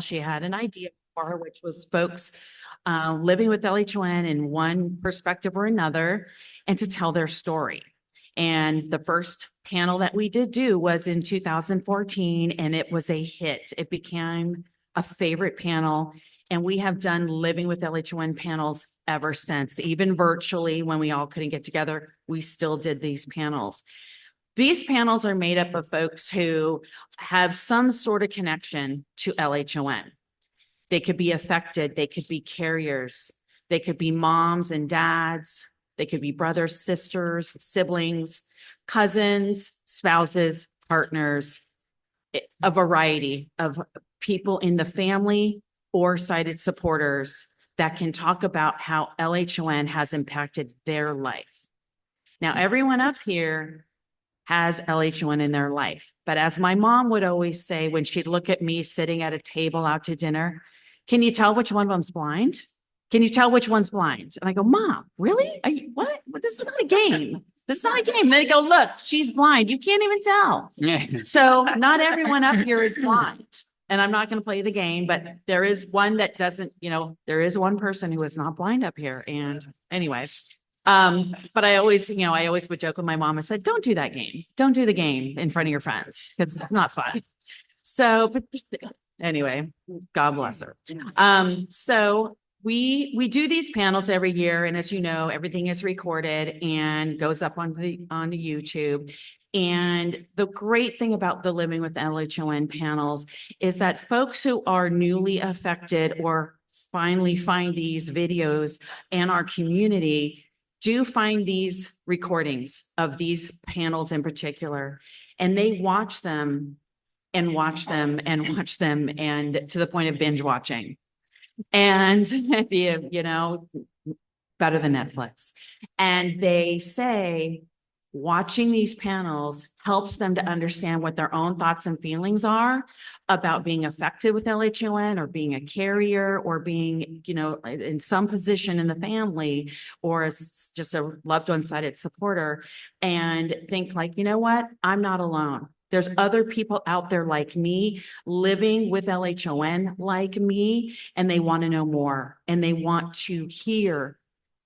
she had an idea for, which was folks living with LHON in one perspective or another, and to tell their story. And the first panel that we did do was in 2014, and it was a hit. It became a favorite panel. And we have done Living with LHON panels ever since. Even virtually, when we all couldn't get together, we still did these panels. These panels are made up of folks who have some sort of connection to LHON. They could be affected, they could be carriers, they could be moms and dads, they could be brothers, sisters, siblings, cousins, spouses, partners, a variety of people in the family or sighted supporters that can talk about how LHON has impacted their life. Now, everyone up here has LHON in their life. But as my mom would always say when she'd look at me sitting at a table out to dinner, can you tell which one of them's blind? Can you tell which one's blind? And I go, Mom, really? What? This is not a game. This is not a game. And they go, look, she's blind. You can't even tell. So not everyone up here is blind. And I'm not going to play the game, but there is one that doesn't, there is one person who is not blind up here. And anyways, but I always would joke with my mom. I said, don't do that game. Don't do the game in front of your friends because it's not fun. So, but anyway, God bless her. So we do these panels every year. And as you know, everything is recorded and goes up on the YouTube. And the great thing about the Living with LHON panels is that folks who are newly affected or finally find these videos in our community do find these recordings of these panels in particular, and they watch them and watch them and watch them, and to the point of binge watching. And better than Netflix. And they say watching these panels helps them to understand what their own thoughts and feelings are about being affected with LHON or being a carrier or being, in some position in the family or as just a loved one sighted supporter, and think like, you know what, I'm not alone. There's other people out there like me living with LHON like me, and they want to know more and they want to hear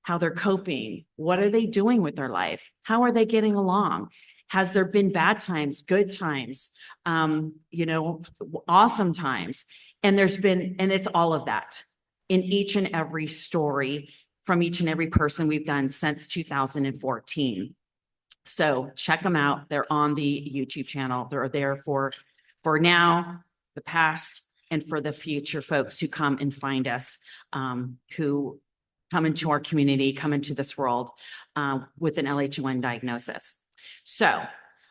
how they're coping. What are they doing with their life? How are they getting along? Has there been bad times, good times, awesome times? And it's all of that in each and every story from each and every person we've done since 2014. So check them out. They're on the YouTube channel. They're there for now, the past, and for the future folks who come and find us, who come into our community, come into this world with an LHON diagnosis. So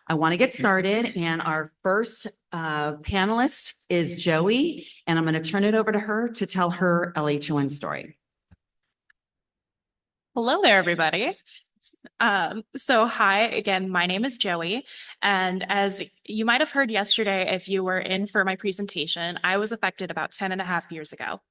I want to get started. And our first panelist is Joey, and I'm going to turn it over to her to tell her LHON story. Hello there, everybody. So hi again, my name is Joey, and as you might have heard yesterday, if you were in for my presentation, I was affected about 10 and a half years ago.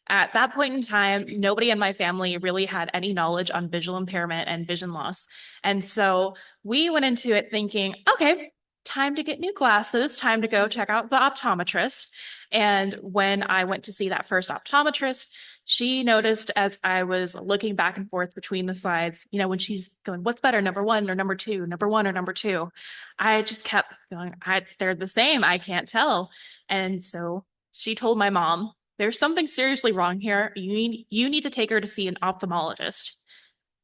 At that point in time, nobody in my family really had any knowledge on visual impairment and vision loss. And so we went into it thinking, okay, time to get new glasses, time to go check out the optometrist. And when I went to see that first optometrist, she noticed as I was looking back and forth between the slides, when she's going, what's better, number one or number two, number one or number two? I just kept going, they're the same, I can't tell. And so she told my mom, there's something seriously wrong here. You need to take her to see an ophthalmologist.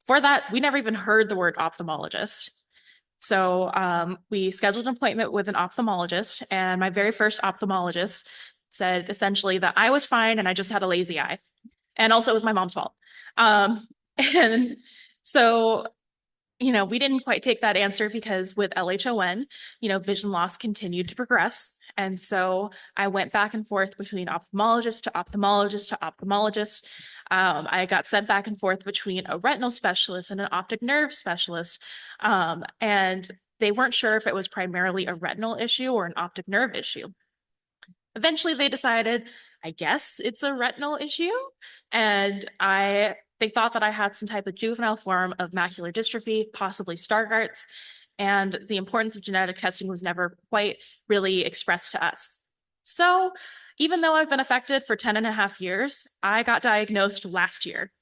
For that, we never even heard the word ophthalmologist. So we scheduled an appointment with an ophthalmologist, and my very first ophthalmologist said essentially that I was fine and I just had a lazy eye. And also it was my mom's fault. And so, we didn't quite take that answer because with LHON, vision loss continued to progress. And so I went back and forth between ophthalmologist to ophthalmologist to ophthalmologist. I got sent back and forth between a retinal specialist and an optic nerve specialist. And they weren't sure if it was primarily a retinal issue or an optic nerve issue. Eventually they decided, I guess it's a retinal issue. And they thought that I had some type of juvenile form of macular dystrophy, possibly Stargardt's. And the importance of genetic testing was never quite really expressed to us. So even though I've been affected for 10 and a half years, I got diagnosed last year.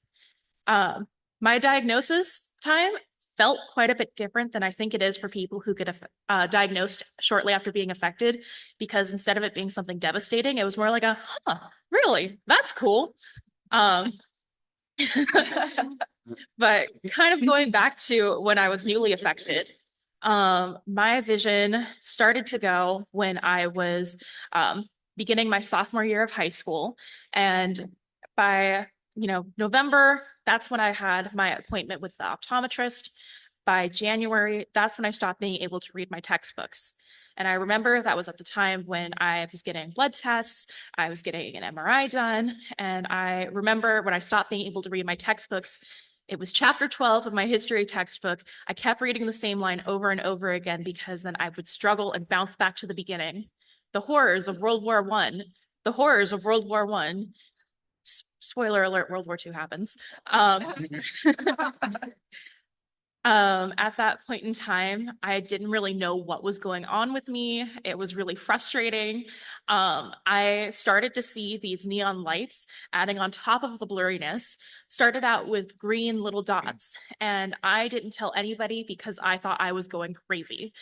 My diagnosis time felt quite a bit different than I think it is for people who get diagnosed shortly after being affected, because instead of it being something devastating, it was more like a, huh, really? That's cool. Um, but kind of going back to when I was newly affected, my vision started to go when I was beginning my sophomore year of high school. And by, November, that's when I had my appointment with the optometrist. By January, that's when I stopped being able to read my textbooks. And I remember that was at the time when I was getting blood tests, I was getting an MRI done. And I remember when I stopped being able to read my textbooks, it was chapter 12 of my history textbook. I kept reading the same line over and over again because then I would struggle and bounce back to the beginning. The horrors of World War I, the horrors of World War I. Spoiler alert, World War II happens. At that point in time, I didn't really know what was going on with me. It was really frustrating. I started to see these neon lights adding on top of the blurriness. Started out with green little dots, and I didn't tell anybody because I thought I was going crazy.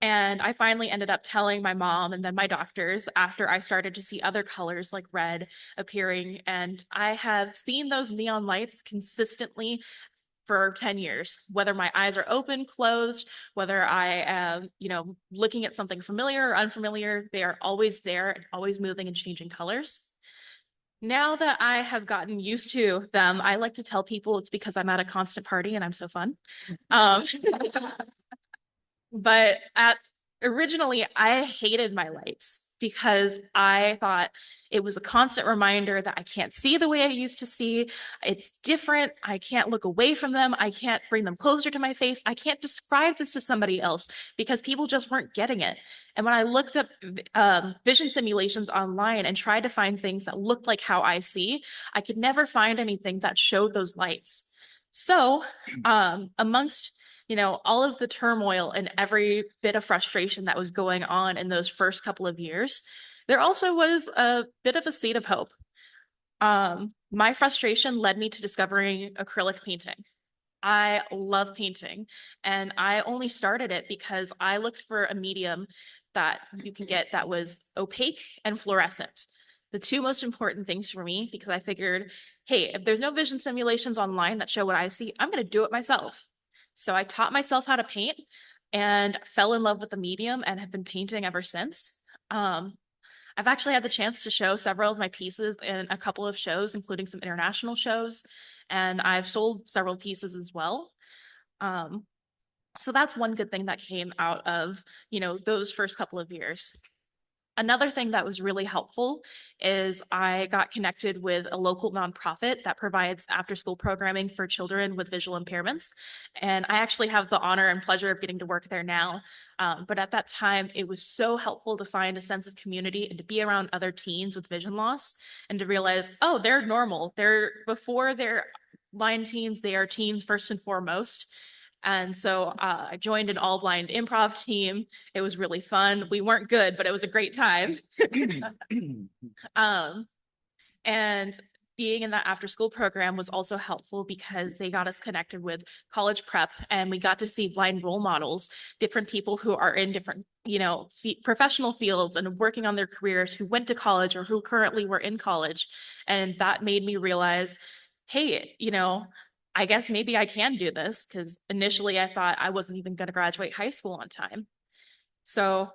And I finally ended up telling my mom and then my doctors after I started to see other colors like red appearing. And I have seen those neon lights consistently for 10 years, whether my eyes are open, closed, whether I am, looking at something familiar or unfamiliar, they are always there and always moving and changing colors. Now that I have gotten used to them, I like to tell people it's because I'm at a constant party and I'm so fun. Um, but originally I hated my lights because I thought it was a constant reminder that I can't see the way I used to see. It's different. I can't look away from them. I can't bring them closer to my face. I can't describe this to somebody else because people just weren't getting it. And when I looked up vision simulations online and tried to find things that looked like how I see, I could never find anything that showed those lights. So amongst all of the turmoil and every bit of frustration that was going on in those first couple of years, there also was a bit of a seed of hope. My frustration led me to discovering acrylic painting. I love painting, and I only started it because I looked for a medium that you can get that was opaque and fluorescent. The two most important things for me, because I figured, hey, if there's no vision simulations online that show what I see, I'm going to do it myself. So I taught myself how to paint and fell in love with the medium and have been painting ever since. I've actually had the chance to show several of my pieces in a couple of shows, including some international shows, and I've sold several pieces as well. So that's one good thing that came out of, those first couple of years. Another thing that was really helpful is I got connected with a local nonprofit that provides after-school programming for children with visual impairments. And I actually have the honor and pleasure of getting to work there now. But at that time, it was so helpful to find a sense of community and to be around other teens with vision loss and to realize, oh, they're normal. Before they're blind teens, they are teens first and foremost. And so I joined an all blind improv team. It was really fun. We weren't good, but it was a great time. And being in that after school program was also helpful because they got us connected with college prep and we got to see blind role models, different people who are in different, professional fields and working on their careers who went to college or who currently were in college. And that made me realize, hey, I guess maybe I can do this because initially I thought I wasn't even going to graduate high school on time. So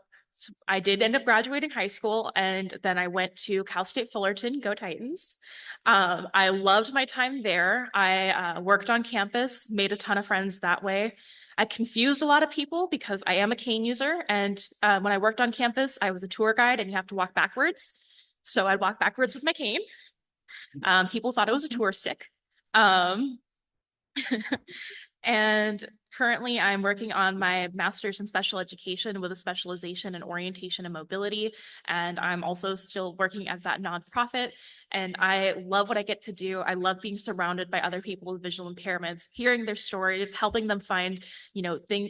I did end up graduating high school and then I went to Cal State Fullerton, go Titans. I loved my time there. I worked on campus, made a ton of friends that way. I confused a lot of people because I am a cane user. And when I worked on campus, I was a tour guide and you have to walk backwards. So I'd walk backwards with my cane. People thought it was a tour stick. And currently, I'm working on my master's in special education with a specialization in orientation and mobility. And I'm also still working at that nonprofit. And I love what I get to do. I love being surrounded by other people with visual impairments, hearing their stories, helping them find,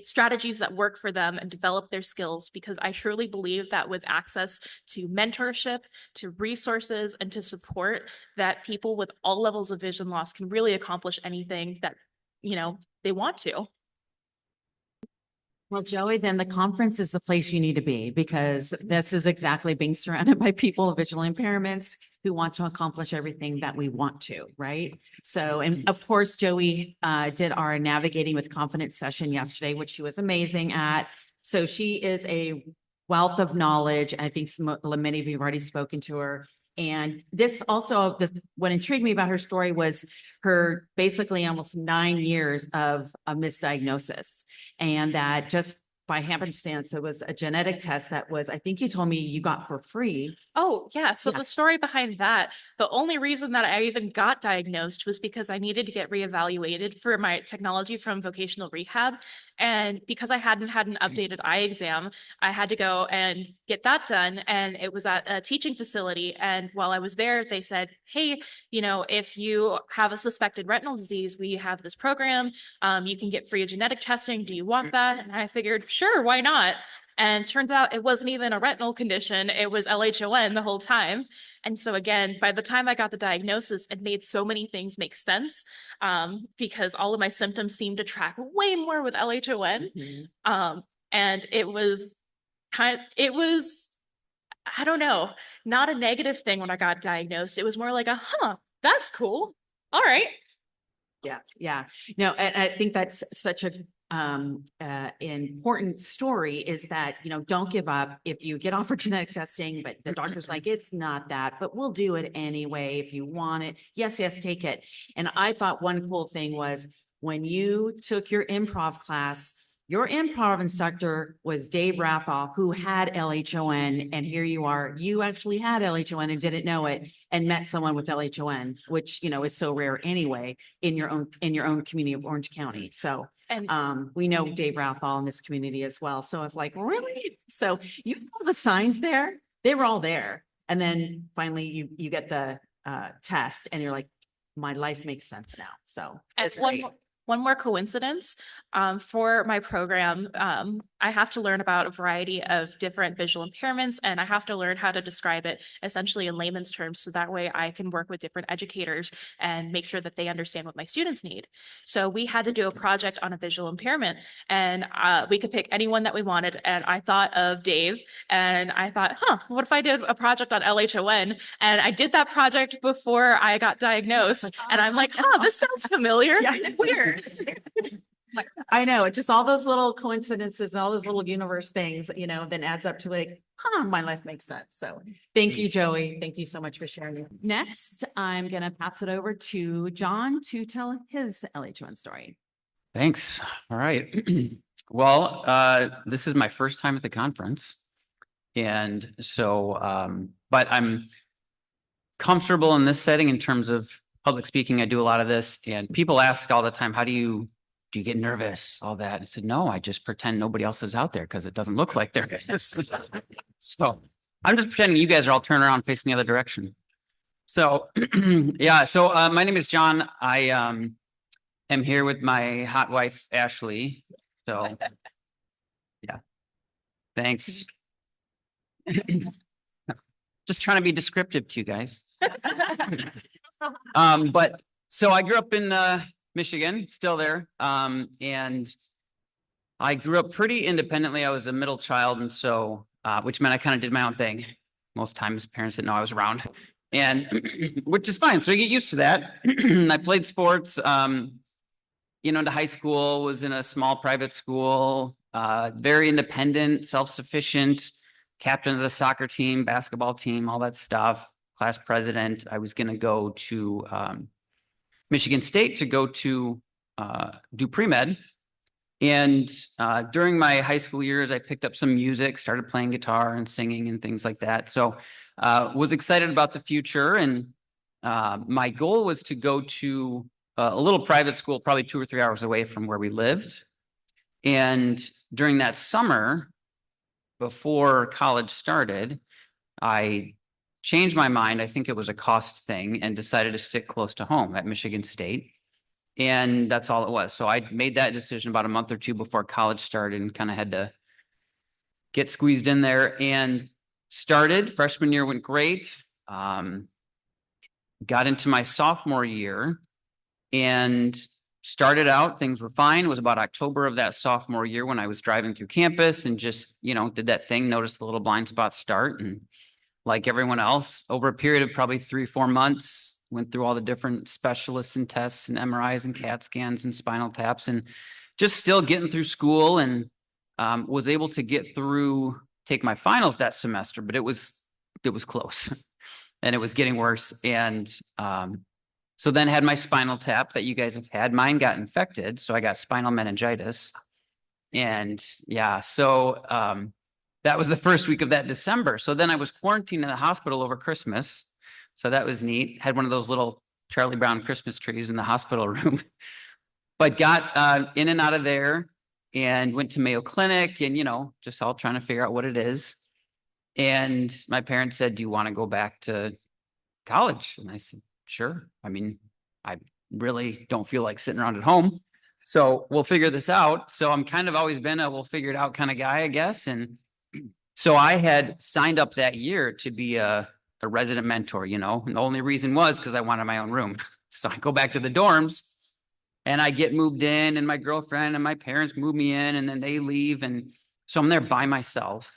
strategies that work for them and develop their skills. Because I truly believe that with access to mentorship, to resources, and to support, that people with all levels of vision loss can really accomplish anything that they want to. Well, Joey, then the conference is the place you need to be because this is exactly being surrounded by people with visual impairments who want to accomplish everything that we want to, right? So, and of course, Joey did our navigating with confidence session yesterday, which she was amazing at. So she is a wealth of knowledge. I think many of you have already spoken to her. And what intrigued me about her story was her basically almost 9 years of a misdiagnosis. And that just by happenstance, it was a genetic test that was, I think you told me you got for free. Oh, yeah. So Yeah. the story behind that, the only reason that I even got diagnosed was because I needed to get reevaluated for my technology from vocational rehab. And because I hadn't had an updated eye exam, I had to go and get that done. And it was at a teaching facility. And while I was there, they said, hey, if you have a suspected retinal disease, we have this program. You can get free genetic testing. Do you want that? And I figured, sure, why not? And turns out it wasn't even a retinal condition. It was LHON the whole time. And so again, by the time I got the diagnosis, it made so many things make sense because all of my symptoms seemed to track way more with LHON. And it was I don't know, not a negative thing when I got diagnosed. It was more like that's cool. All right. Yeah, yeah. No, and I think that's such a important story is that, don't give up if you get offered genetic testing, but the doctor's like, it's not that, but we'll do it anyway if you want it. Yes, take it. And I thought one cool thing was when you took your improv class, your improv instructor was Dave Rathall, who had LHON, and here you are. You actually had LHON and didn't know it, and met someone with LHON, which is so rare anyway in your own community of Orange County. So, And we know Dave Rathall in this community as well. So I was like, really? So you saw the signs there; they were all there, and then finally you get the test, and you're like, my life makes sense now. So it's great. One more coincidence for my program, I have to learn about a variety of different visual impairments, and I have to learn how to describe it essentially in layman's terms, so that way I can work with different educators and make sure that they understand what my students need. So we had to do a project on a visual impairment, and we could pick anyone that we wanted, and I thought of Dave, and I thought, what if I did a project on LHON? And I did that project before I got diagnosed, and I'm like, this sounds familiar. Yeah. Weird. I know, it's just all those little coincidences and all those little universe things, then adds up to like, my life makes sense. So thank you, Joey. Thank you so much for sharing. Next, I'm going to pass it over to John to tell his LH1 story. Thanks. All right. Well, this is my first time at the conference. And so, but I'm comfortable in this setting in terms of public speaking. I do a lot of this, and people ask all the time, do you get nervous? All that. I said, no, I just pretend nobody else is out there because it doesn't look like there is. So I'm just pretending you guys are all turning around facing the other direction. So yeah, so my name is John. I am here with my hot wife, Ashley. So yeah, thanks. Just trying to be descriptive to you guys. But so I grew up in Michigan, still there. And I grew up pretty independently. I was a middle child. And so, which meant I kind of did my own thing. Most times parents didn't know I was around, and which is fine. So you get used to that. I played sports, into high school, was in a small private school, very independent, self-sufficient, captain of the soccer team, basketball team, all that stuff, class president. I was going to go to Michigan State to go to do pre-med. And during my high school years, I picked up some music, started playing guitar and singing and things like that. So was excited about the future. And my goal was to go to a little private school, probably 2 or 3 hours away from where we lived. And during that summer, before college started, I changed my mind. I think it was a cost thing, and decided to stick close to home at Michigan State. And that's all it was. So I made that decision about a month or two before college started, and kind of had to get squeezed in there, and started. Freshman year went great. Got into my sophomore year and started out, things were fine. It was about October of that sophomore year when I was driving through campus and just, did that thing, noticed the little blind spot start. And like everyone else, over a period of probably 3-4 months, went through all the different specialists and tests and MRIs and CAT scans and spinal taps, and just still getting through school, and was able to take my finals that semester, but it was close and it was getting worse. And so then had my spinal tap that you guys have had. Mine got infected, so I got spinal meningitis. And yeah, so that was the first week of that December. So then I was quarantined in the hospital over Christmas. So that was neat. Had one of those little Charlie Brown Christmas trees in the hospital room, but got in and out of there, and went to Mayo Clinic, and, just all trying to figure out what it is. And my parents said, "Do you want to go back to college?" And I said, "Sure. I mean, I really don't feel like sitting around at home, so we'll figure this out." So I'm kind of always been a we'll figure it out kind of guy, I guess. And so I had signed up that year to be a resident mentor, and the only reason was because I wanted my own room. So I go back to the dorms, and I get moved in, and my girlfriend and my parents move me in, and then they leave. And so I'm there by myself,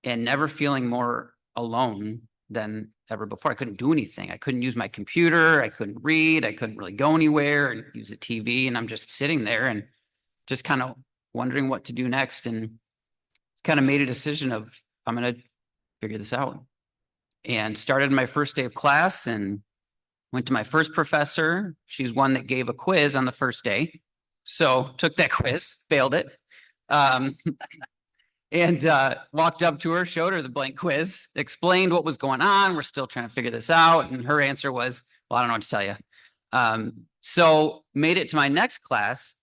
and never feeling more alone than ever before. I couldn't do anything. I couldn't use my computer. I couldn't read. I couldn't really go anywhere and use the TV. And I'm just sitting there and just kind of wondering what to do next. And kind of made a decision of, I'm going to figure this out. And started my first day of class and went to my first professor. She's one that gave a quiz on the first day. So took that quiz, failed it. And walked up to her, showed her the blank quiz, explained what was going on. We're still trying to figure this out. And her answer was, "Well, I don't know what to tell you." So made it to my next class.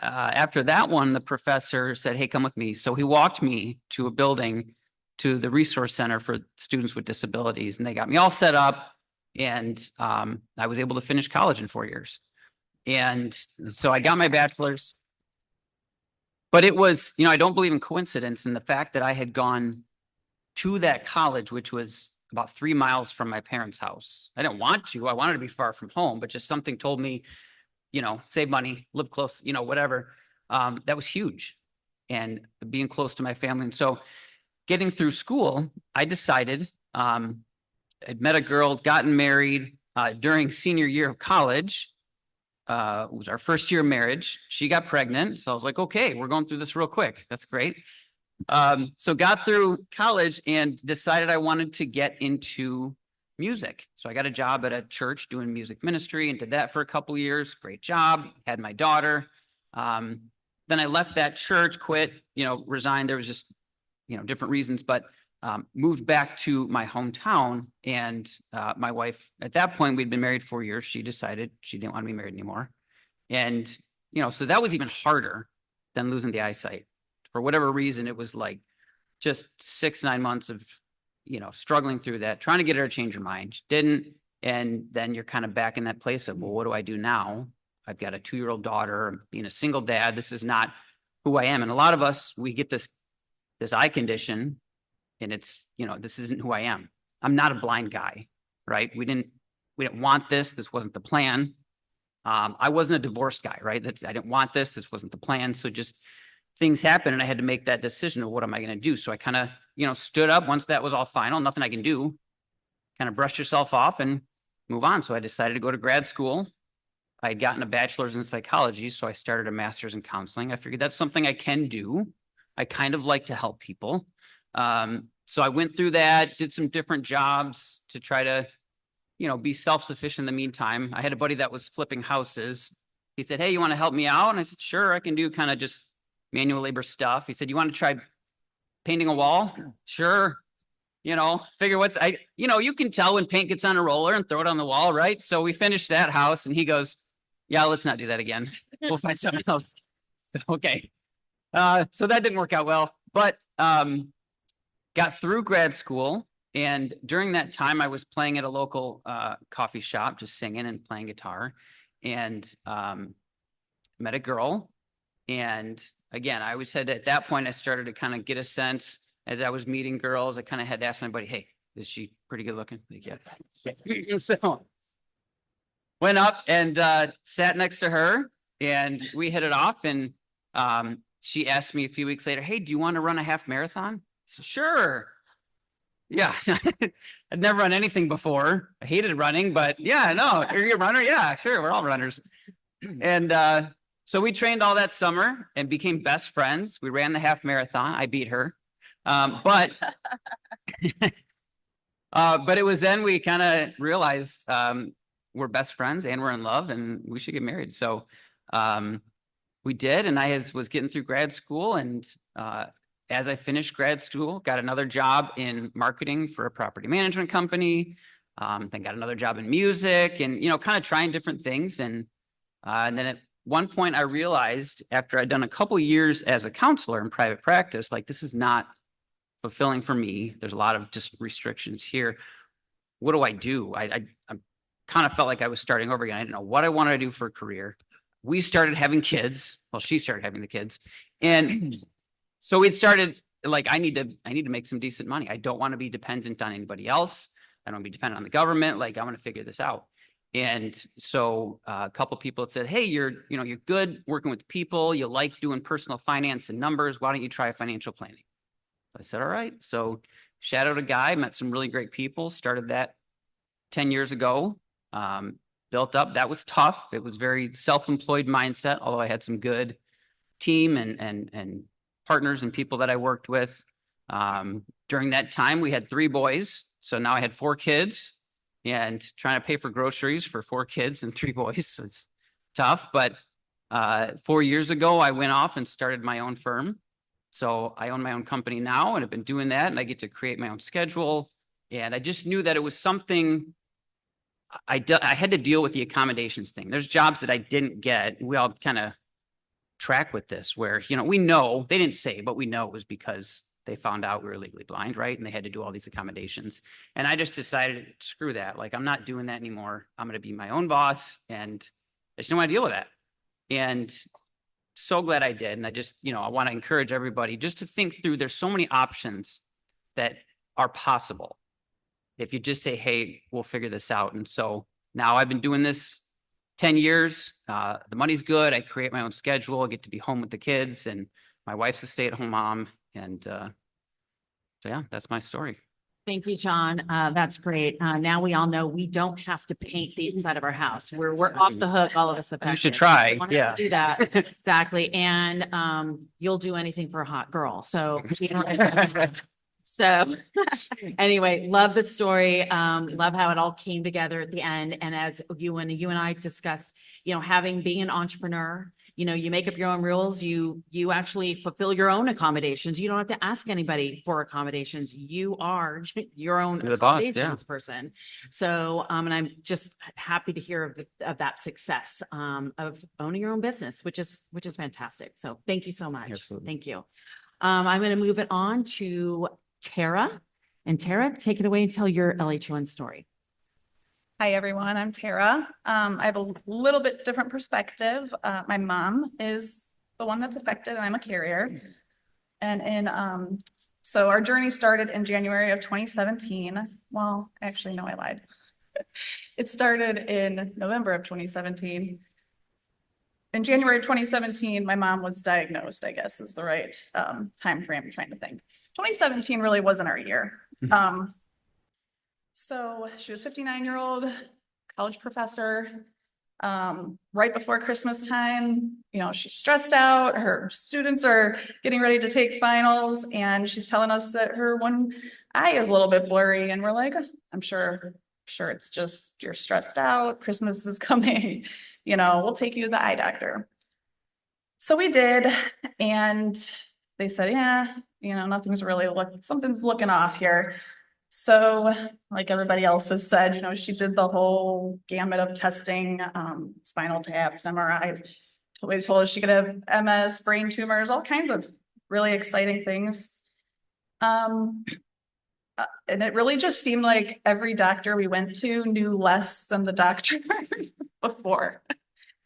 After that one, the professor said, "Hey, come with me." So he walked me to a building, to the resource center for students with disabilities. And they got me all set up. And I was able to finish college in 4 years. And so I got my bachelor's. But it was, I don't believe in coincidence, and the fact that I had gone to that college, which was about 3 miles from my parents' house. I didn't want to. I wanted to be far from home, but just something told me, save money, live close, whatever. That was huge. And being close to my family. And so getting through school, I decided, I'd met a girl, gotten married during senior year of college. It was our first year of marriage. She got pregnant. So I was like, okay, we're going through this real quick. That's great. So got through college and decided I wanted to get into music. So I got a job at a church doing music ministry and did that for a couple of years. Great job. Had my daughter. Then I left that church, quit, resigned. There was just, different reasons, but moved back to my hometown. And my wife, at that point, we'd been married 4 years. She decided she didn't want to be married anymore. And, so that was even harder than losing the eyesight. For whatever reason, it was like just 6-9 months of, struggling through that, trying to get her to change her mind. She didn't. And then you're kind of back in that place of, well, what do I do now? I've got a 2-year-old daughter. I'm being a single dad. This is not who I am. And a lot of us, we get this eye condition. And it's, this isn't who I am. I'm not a blind guy, right? We didn't want this. This wasn't the plan. I wasn't a divorced guy, right? I didn't want this. This wasn't the plan. So just things happened, and I had to make that decision of what am I going to do? So I kind of, stood up once that was all final, nothing I can do, kind of brush yourself off and move on. So I decided to go to grad school. I had gotten a bachelor's in psychology, so I started a master's in counseling. I figured that's something I can do. I kind of like to help people. So I went through that, did some different jobs to try to, be self-sufficient in the meantime. I had a buddy that was flipping houses. He said, "Hey, you want to help me out?" And I said, "Sure, I can do kind of just manual labor stuff." He said, "You want to try painting a wall?" "Sure." Figure you can tell when paint gets on a roller and throw it on the wall, right? So we finished that house, and he goes, yeah, let's not do that again. We'll find something else. Okay. So that didn't work out well, but got through grad school. And during that time, I was playing at a local coffee shop, just singing and playing guitar, and met a girl. And again, I always said at that point, I started to kind of get a sense as I was meeting girls. I kind of had to ask my buddy, "Hey, is she pretty good looking?" Like, yeah. So went up and sat next to her, and we hit it off. And she asked me a few weeks later, "Hey, do you want to run a half marathon?" I said, "Sure." Yeah, I'd never run anything before. I hated running, but yeah, no, you're a runner. Yeah, sure. We're all runners. And so we trained all that summer and became best friends. We ran the half marathon. I beat her. But it was then we kind of realized we're best friends and we're in love and we should get married. So we did. And I was getting through grad school, and as I finished grad school, got another job in marketing for a property management company. Then got another job in music, and kind of trying different things. And then at one point, I realized after I'd done a couple years as a counselor in private practice, like, this is not fulfilling for me. There's a lot of just restrictions here. What do I do? I kind of felt like I was starting over again. I didn't know what I wanted to do for a career. We started having kids. Well, she started having the kids, and so we started like, I need to make some decent money. I don't want to be dependent on anybody else. I don't want to be dependent on the government. Like, I want to figure this out. And so a couple of people had said, "Hey, you're good working with people. You like doing personal finance and numbers. Why don't you try financial planning?" I said, "All right." So shadowed a guy, met some really great people, started that 10 years ago, built up. That was tough. It was very self-employed mindset, although I had some good team and partners and people that I worked with. During that time, we had 3 boys. So now I had 4 kids, and trying to pay for groceries for 4 kids and 3 boys. So it's tough. But 4 years ago, I went off and started my own firm. So I own my own company now, and I've been doing that, and I get to create my own schedule. And I just knew that it was something I had to deal with, the accommodations thing. There's jobs that I didn't get. We all kind of track with this, where, we know they didn't say, but we know it was because they found out we were legally blind, right? And they had to do all these accommodations. And I just decided, screw that. Like, I'm not doing that anymore. I'm going to be my own boss, and I just don't want to deal with that. And so glad I did. And I just, I want to encourage everybody just to think through, there's so many options that are possible if you just say, "Hey, we'll figure this out." And so now I've been doing this 10 years. The money's good. I create my own schedule. I get to be home with the kids, and my wife's a stay-at-home mom. And so yeah, that's my story. Thank you, John. That's great. Now we all know we don't have to paint the inside of our house. We're off the hook, all of us. You should try. We don't have Yeah. to do that. Exactly. And you'll do anything for a hot girl. So so anyway, love the story. Love how it all came together at the end. And as you and I discussed, being an entrepreneur, you make up your own rules. You actually fulfill your own accommodations. You don't have to ask anybody for accommodations. You are your own You're the boss, accommodations person. So, and I'm just happy to hear of that success of owning your own business, which is fantastic. So thank you so much. Absolutely. Thank you. I'm going to move it on to Tara. And Tara, take it away and tell your LHON story. Hi, everyone. I'm Tara. I have a little bit different perspective. My mom is the one that's affected, and I'm a carrier. And so our journey started in January of 2017. Well, actually, no, I lied. It started in November of 2017. In January of 2017, my mom was diagnosed, I guess is the right time frame I'm trying to think. 2017 really wasn't our year. So she was 59-year-old college professor. Right before Christmas time, she's stressed out. Her students are getting ready to take finals, and she's telling us that her one eye is a little bit blurry. And we're like, I'm sure it's just, you're stressed out. Christmas is coming. We'll take you to the eye doctor. So we did, and they said, yeah, nothing's really something's looking off here. So like everybody else has said, she did the whole gamut of testing, spinal taps, MRIs. We told us she could have MS, brain tumors, all kinds of really exciting things. And it really just seemed like every doctor we went to knew less than the doctor before,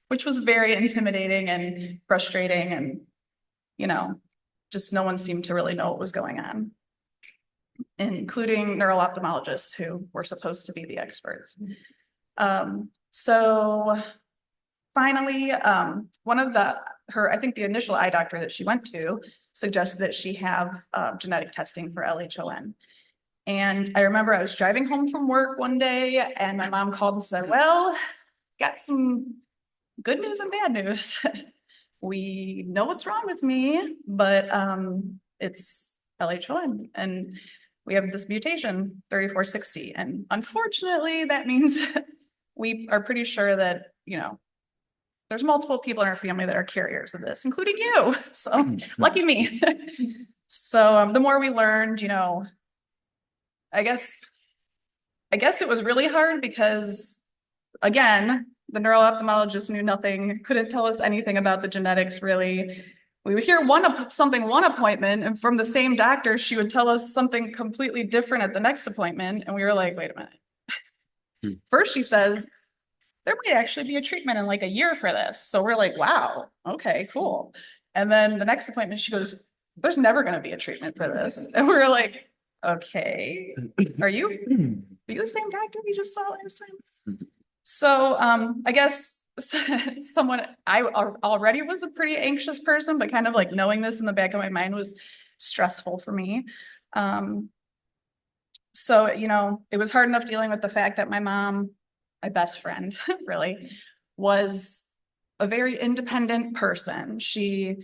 which was very intimidating and frustrating, and just no one seemed to really know what was going on, including neuro-ophthalmologists who were supposed to be the experts. So finally, one of I think the initial eye doctor that she went to suggested that she have genetic testing for LHON. And I remember I was driving home from work one day and my mom called and said, well, got some good news and bad news. We know what's wrong with me, but it's LHON and we have this mutation 3460. And unfortunately, that means we are pretty sure that, there's multiple people in our family that are carriers of this, including you. So lucky me. So the more we learned, I guess it was really hard because, again, the neuro-ophthalmologist knew nothing, couldn't tell us anything about the genetics, really. We would hear one appointment, and from the same doctor, she would tell us something completely different at the next appointment. And we were like, wait a minute. First, she says, there might actually be a treatment in like a year for this. So we're like, wow, okay, cool. And then the next appointment, she goes, there's never going to be a treatment for this. And we're like, okay, are you the same doctor we just saw last time? So I guess I already was a pretty anxious person, but kind of like knowing this in the back of my mind was stressful for me. So, it was hard enough dealing with the fact that my mom, my best friend, really, was a very independent person. She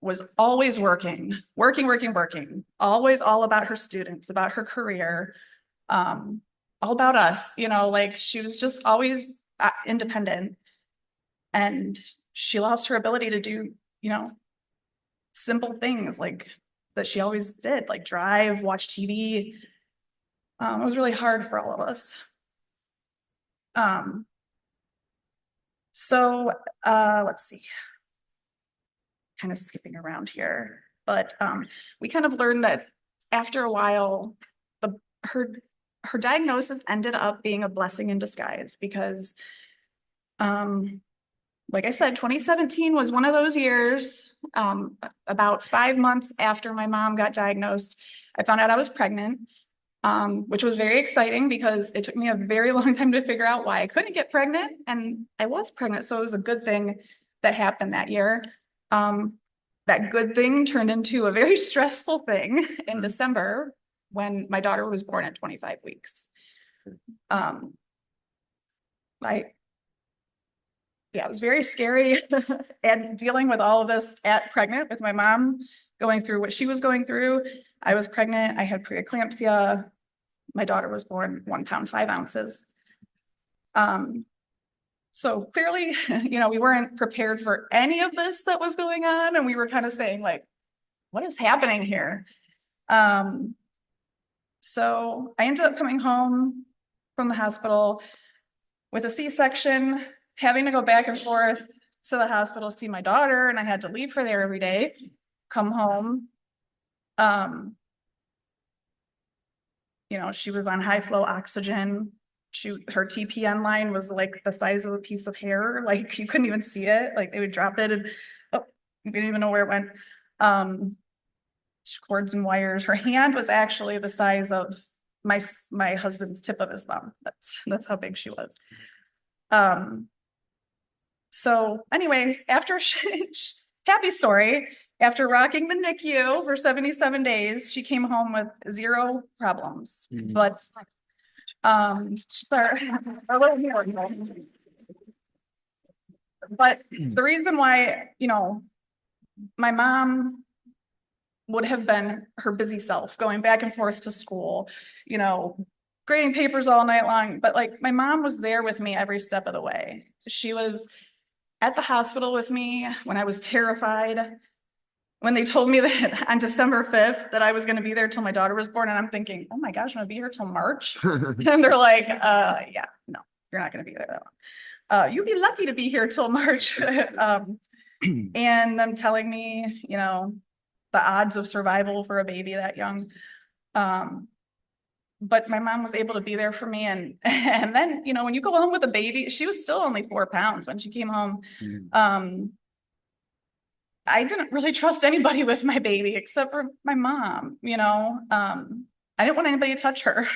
was always working, always all about her students, about her career, all about us, like she was just always independent. And she lost her ability to do, simple things like that she always did, like drive, watch TV. It was really hard for all of us. So let's see, kind of skipping around here, but we kind of learned that after a while, her diagnosis ended up being a blessing in disguise because, like I said, 2017 was one of those years. About 5 months after my mom got diagnosed, I found out I was pregnant. Which was very exciting because it took me a very long time to figure out why I couldn't get pregnant, and I was pregnant. So it was a good thing that happened that year. That good thing turned into a very stressful thing in December when my daughter was born at 25 weeks. It was very scary and dealing with all of this pregnant with my mom going through what she was going through. I was pregnant. I had preeclampsia. My daughter was born 1 pound, 5 ounces. So clearly, we weren't prepared for any of this that was going on. And we were kind of saying like, what is happening here? So I ended up coming home from the hospital with a C-section, having to go back and forth to the hospital to see my daughter. And I had to leave her there every day, come home. She was on high flow oxygen. Her TPN line was like the size of a piece of hair. Like you couldn't even see it. Like they would drop it and you didn't even know where it went. Cords and wires. Her hand was actually the size of my husband's tip of his thumb. That's how big she was. So anyways, after happy story, after rocking the NICU for 77 days, she came home with 0 problems. But but the reason why, my mom would have been her busy self going back and forth to school, grading papers all night long. But like my mom was there with me every step of the way. She was at the hospital with me when I was terrified, when they told me that on December 5th that I was going to be there till my daughter was born, and I'm thinking, oh my gosh, I'm going to be here till March. And they're like, yeah, no, you're not going to be there that long. You'd be lucky to be here till March. And them telling me, you know, the odds of survival for a baby that young. But my mom was able to be there for me. And then, you know, when you go home with a baby, she was still only 4 pounds when she came home. I didn't really trust anybody with my baby except for my mom, you know. I didn't want anybody to touch her.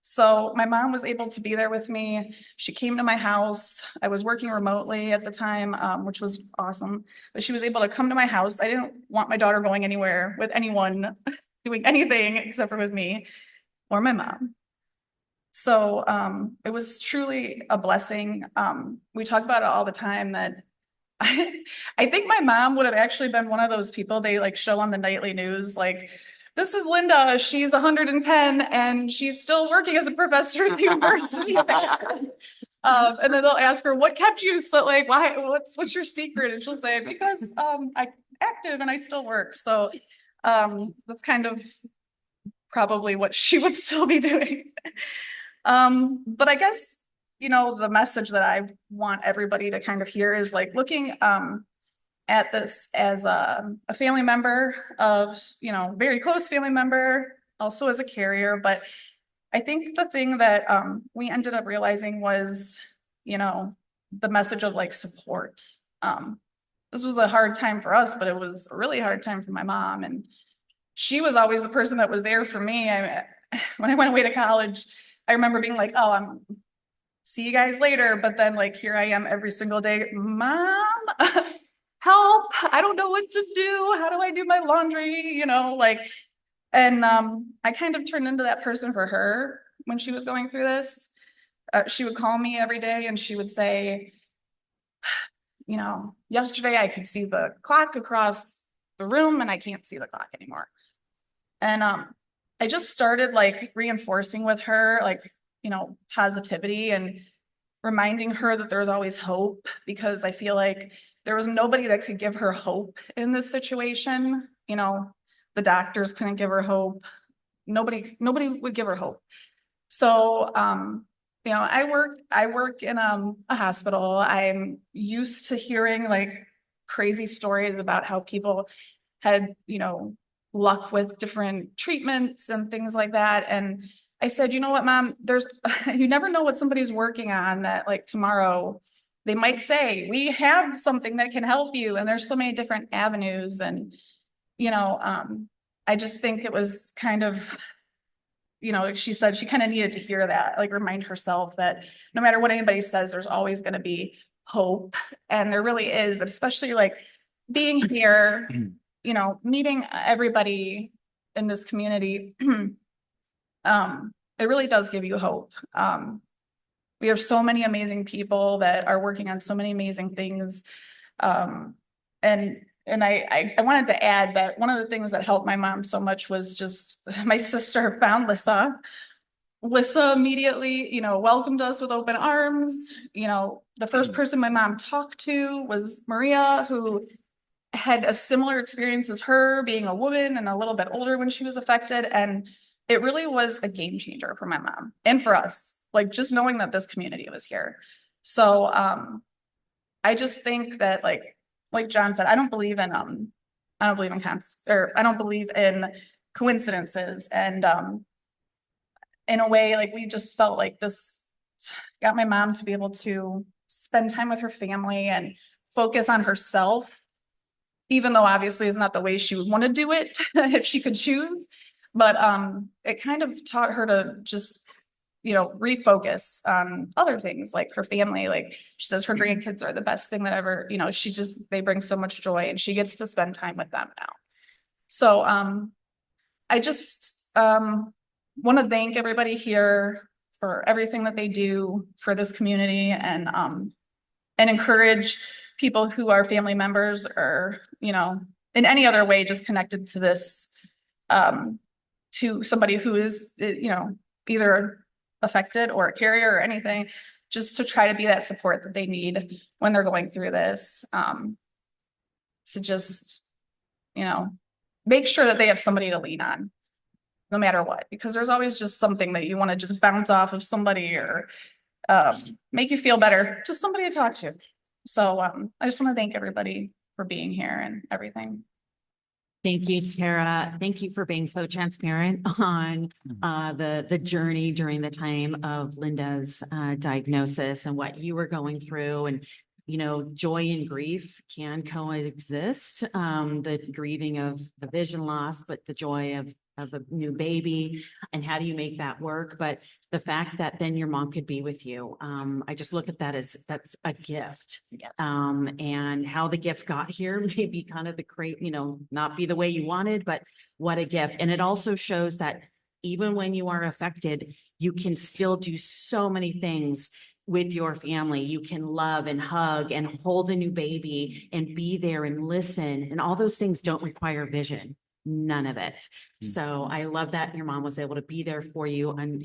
So my mom was able to be there with me. She came to my house. I was working remotely at the time, which was awesome. But she was able to come to my house. I didn't want my daughter going anywhere with anyone doing anything except for with me or my mom. So it was truly a blessing. We talk about it all the time that I think my mom would have actually been one of those people they like show on the nightly news, like, this is Linda, she's 110 and she's still working as a professor at the university. And then they'll ask her, what kept you so like, why, what's your secret? And she'll say, because I'm active and I still work. So that's kind of probably what she would still be doing. But I guess, you know, the message that I want everybody to kind of hear is like looking at this as a family member of, you know, very close family member, also as a carrier. But I think the thing that we ended up realizing was, you know, the message of like support. This was a hard time for us, but it was a really hard time for my mom. And she was always the person that was there for me. When I went away to college, I remember being like, oh, I'm see you guys later. But then like, here I am every single day, Mom, help. I don't know what to do. How do I do my laundry? You know, like, and I kind of turned into that person for her when she was going through this. She would call me every day and she would say, you know, yesterday I could see the clock across the room and I can't see the clock anymore. And I just started like reinforcing with her, like, you know, positivity and reminding her that there's always hope, because I feel like there was nobody that could give her hope in this situation. You know, the doctors couldn't give her hope. Nobody would give her hope. So, you know, I work in a hospital. I'm used to hearing like crazy stories about how people had, you know, luck with different treatments and things like that. And I said, you know what, Mom, you never know what somebody's working on, that like tomorrow they might say, we have something that can help you. And there's so many different avenues. And, you know, I just think it was kind of, you know, she said she kind of needed to hear that, like remind herself that no matter what anybody says, there's always going to be hope. And there really is, especially like being here, you know, meeting everybody in this community. It really does give you hope. We have so many amazing people that are working on so many amazing things. And I wanted to add that one of the things that helped my mom so much was just my sister found Lissa. Lissa immediately, you know, welcomed us with open arms. You know, the first person my mom talked to was Maria, who had a similar experience as her, being a woman and a little bit older when she was affected. And it really was a game changer for my mom and for us, like just knowing that this community was here. So I just think that like Jon said, I don't believe in coincidences. And in a way, like we just felt like this got my mom to be able to spend time with her family and focus on herself, even though obviously is not the way she would want to do it if she could choose. But it kind of taught her to just, you know, refocus on other things like her family. Like she says her grandkids are the best thing that ever, you know, they bring so much joy and she gets to spend time with them now. So I just want to thank everybody here for everything that they do for this community, and encourage people who are family members or, you know, in any other way just connected to this, to somebody who is, you know, either affected or a carrier or anything, just to try to be that support that they need when they're going through this, to just, you make sure that they have somebody to lean on, no matter what, because there's always just something that you want to just bounce off of somebody or make you feel better, just somebody to talk to. So I just want to thank everybody for being here and everything. Thank you, Tara. Thank you for being so transparent on the journey during the time of Linda's diagnosis and what you were going through. And, joy and grief can coexist. The grieving of the vision loss, but the joy of a new baby, and how do you make that work? But the fact that then your mom could be with you, I just look at that as that's a gift. Yes. And how the gift got here may be kind of not be the way you wanted, but what a gift. And it also shows that even when you are affected, you can still do so many things with your family. You can love and hug and hold a new baby and be there and listen. And all those things don't require vision. None of it. So I love that your mom was able to be there for you and,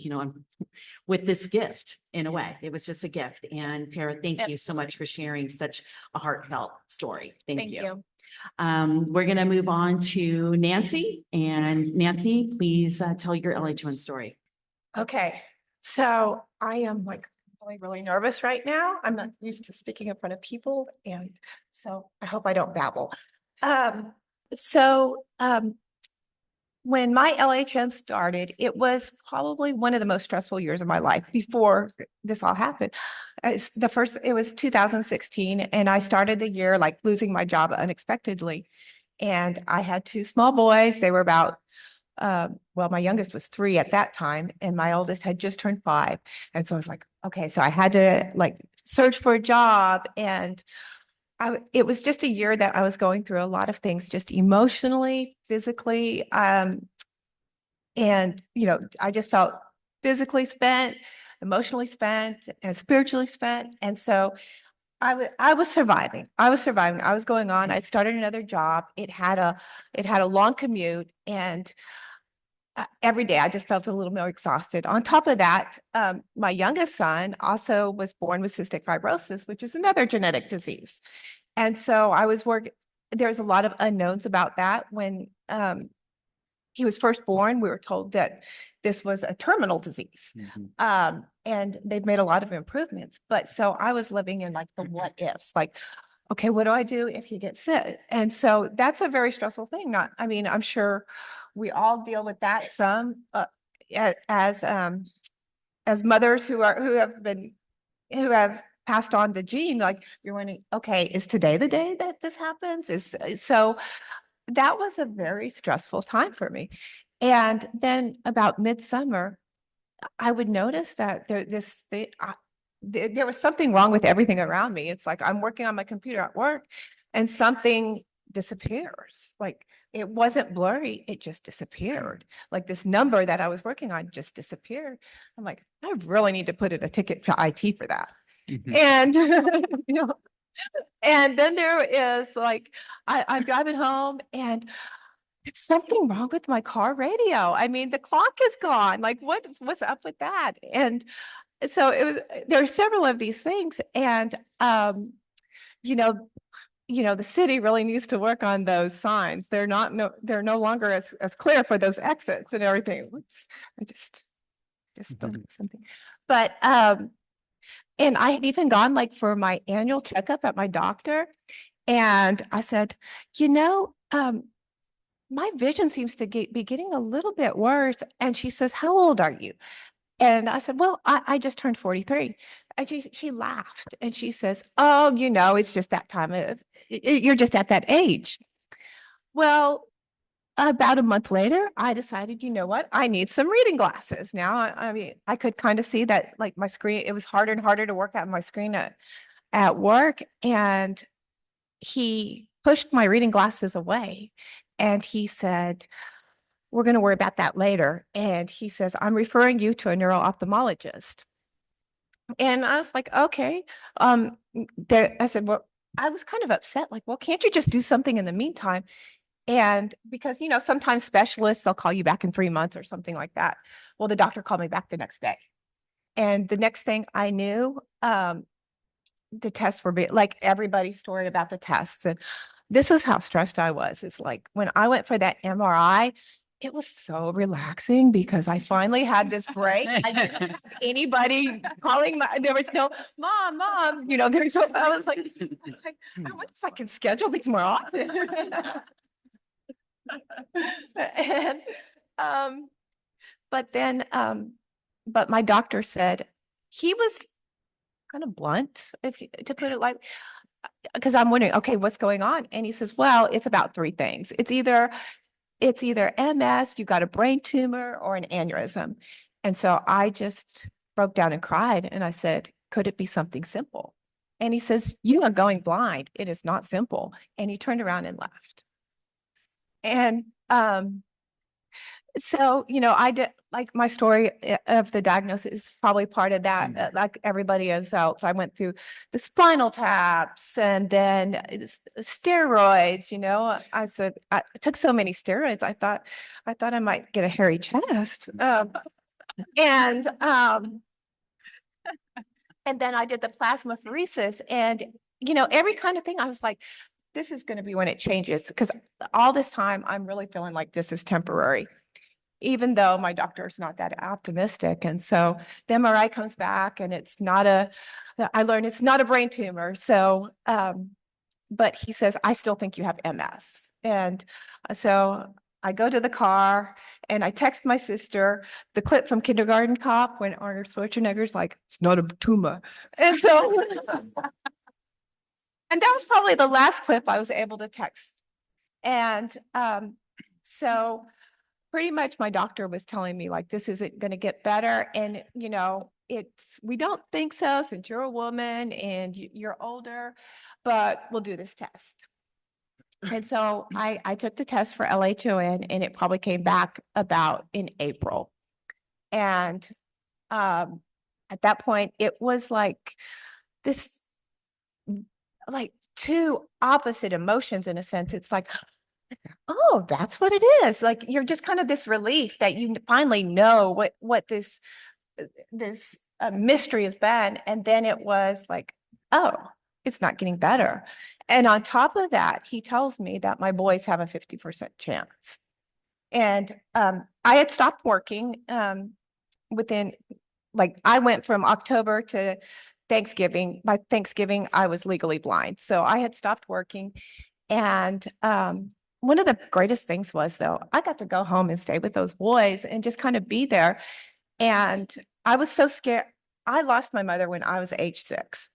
with this gift in a way. It was just a gift. And Tara, thank you so much for sharing such a heartfelt story. Thank you. We're going to move on to Nancy, and Nancy, please tell your LH1 story. Okay, so I am really nervous right now. I'm not used to speaking in front of people, and so I hope I don't babble. When my LHN started, it was probably one of the most stressful years of my life before this all happened. It was 2016, and I started the year losing my job unexpectedly. And I had two small boys. They were about, my youngest was 3 at that time, and my oldest had just turned 5. And so I was like, okay, so I had to search for a job, and it was just a year that I was going through a lot of things, just emotionally, physically. I just felt physically spent, emotionally spent, and spiritually spent. And so I was surviving. I was going on. I started another job. It had a long commute, and every day I just felt a little more exhausted. On top of that, my youngest son also was born with cystic fibrosis, which is another genetic disease. And so I was there's a lot of unknowns about that. When he was first born, we were told that this was a terminal disease. And they've made a lot of improvements. But so I was living in the what ifs, okay, what do I do if he gets sick? And so that's a very stressful thing. I'm sure we all deal with that some as mothers who have passed on the gene. You're wondering, okay, is today the day that this happens? So that was a very stressful time for me. And then about midsummer, I would notice that there was something wrong with everything around me. It's I'm working on my computer at work, and something disappears. It wasn't blurry, it just disappeared. This number that I was working on just disappeared. I'm like, I really need to put in a ticket to IT for that. And and then there is I'm driving home, and there's something wrong with my car radio. The clock is gone. What's up with that? And so there are several of these things. And the city really needs to work on those signs. They're no longer as clear for those exits and everything. Whoops, I just spilled something. But and I had even gone for my annual checkup at my doctor. And I said, my vision seems to be getting a little bit worse. And she says, how old are you? And I said, well, I just turned 43. And she laughed, and she says, oh, it's just that time you're just at that age. Well, about a month later, I decided, you know what? I need some reading glasses. Now, I could kind of see that my screen, it was harder and harder to work at my screen at work. And he pushed my reading glasses away, and he said, we're going to worry about that later. And he says, I'm referring you to a neuro-ophthalmologist. And I was like, okay. I said, well, I was kind of upset. Well, can't you just do something in the meantime? And because, sometimes specialists, they'll call you back in 3 months or something like that. Well, the doctor called me back the next day. And the next thing I knew, the tests were everybody's story about the tests. And this is how stressed I was. It's like when I went for that MRI, it was so relaxing because I finally had this break. I didn't have anybody calling there was no mom, there's no, I was like, I wonder if I can schedule these more often. And, but then, but my doctor said he was kind of blunt, to put it like, because I'm wondering, okay, what's going on? And he says, well, it's about three things. It's either MS, you got a brain tumor, or an aneurysm. And so I just broke down and cried. And I said, could it be something simple? And he says, you are going blind. It is not simple. And he turned around and left. And so, I did, like, my story of the diagnosis is probably part of that, like everybody else. I went through the spinal taps and then steroids, I said, I took so many steroids. I thought I might get a hairy chest. And then I did the plasmapheresis and, every kind of thing. I was like, this is going to be when it changes, because all this time I'm really feeling like this is temporary, even though my doctor is not that optimistic. And so the MRI comes back and I learned it's not a brain tumor. So, but he says, I still think you have MS. And so I go to the car and I text my sister the clip from Kindergarten Cop when Arnold Schwarzenegger's like, it's not a tumor. And so, and that was probably the last clip I was able to text. And so pretty much my doctor was telling me like, this isn't going to get better. And, we don't think so since you're a woman and you're older, but we'll do this test. And so I took the test for LHON and it probably came back about in April. And at that point, it was like this, like two opposite emotions in a sense. It's like, oh, that's what it is. Like, you're just kind of this relief that you finally know what this mystery has been. And then it was like, oh, it's not getting better. And on top of that, he tells me that my boys have a 50% chance. And I had stopped working within, like, I went from October to Thanksgiving. By Thanksgiving, I was legally blind. So I had stopped working. And one of the greatest things was, though, I got to go home and stay with those boys and just kind of be there. And I was so scared. I lost my mother when I was age 6.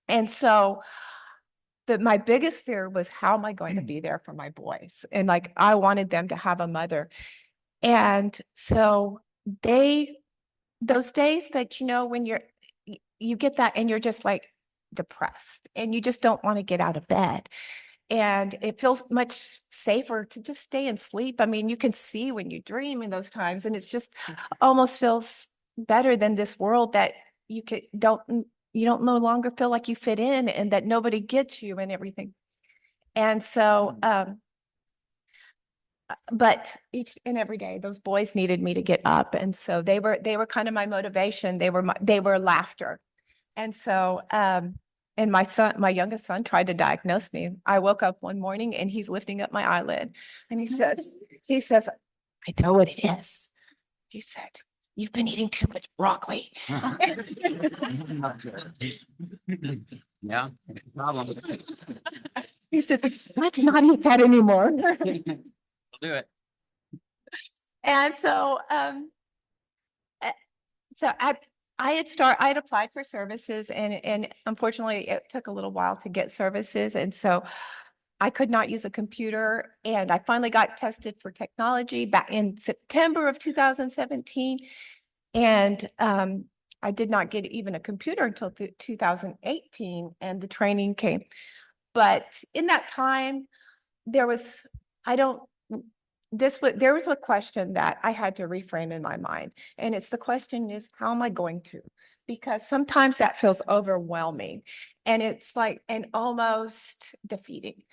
And so my biggest fear was, how am I going to be there for my boys? And like, I wanted them to have a mother. And so those days that, when you get that and you're just like depressed and you just don't want to get out of bed. And it feels much safer to just stay and sleep. I mean, you can see when you dream in those times, and it's just almost feels better than this world that you don't no longer feel like you fit in and that nobody gets you and everything. And so, but each and every day, those boys needed me to get up. And so they were kind of my motivation. They were laughter. And so, and my youngest son tried to diagnose me. I woke up one morning and he's lifting up my eyelid and he says, I know what it is. He said, you've been eating too much broccoli. Yeah, problem. He said, let's not eat that anymore. We'll do it. And so, I had applied for services and unfortunately it took a little while to get services. And so I could not use a computer, and I finally got tested for technology back in September of 2017. And I did not get even a computer until 2018 and the training came. But in that time, there was a question that I had to reframe in my mind. And it's the question is, how am I going to? Because sometimes that feels overwhelming and it's like, and almost defeating.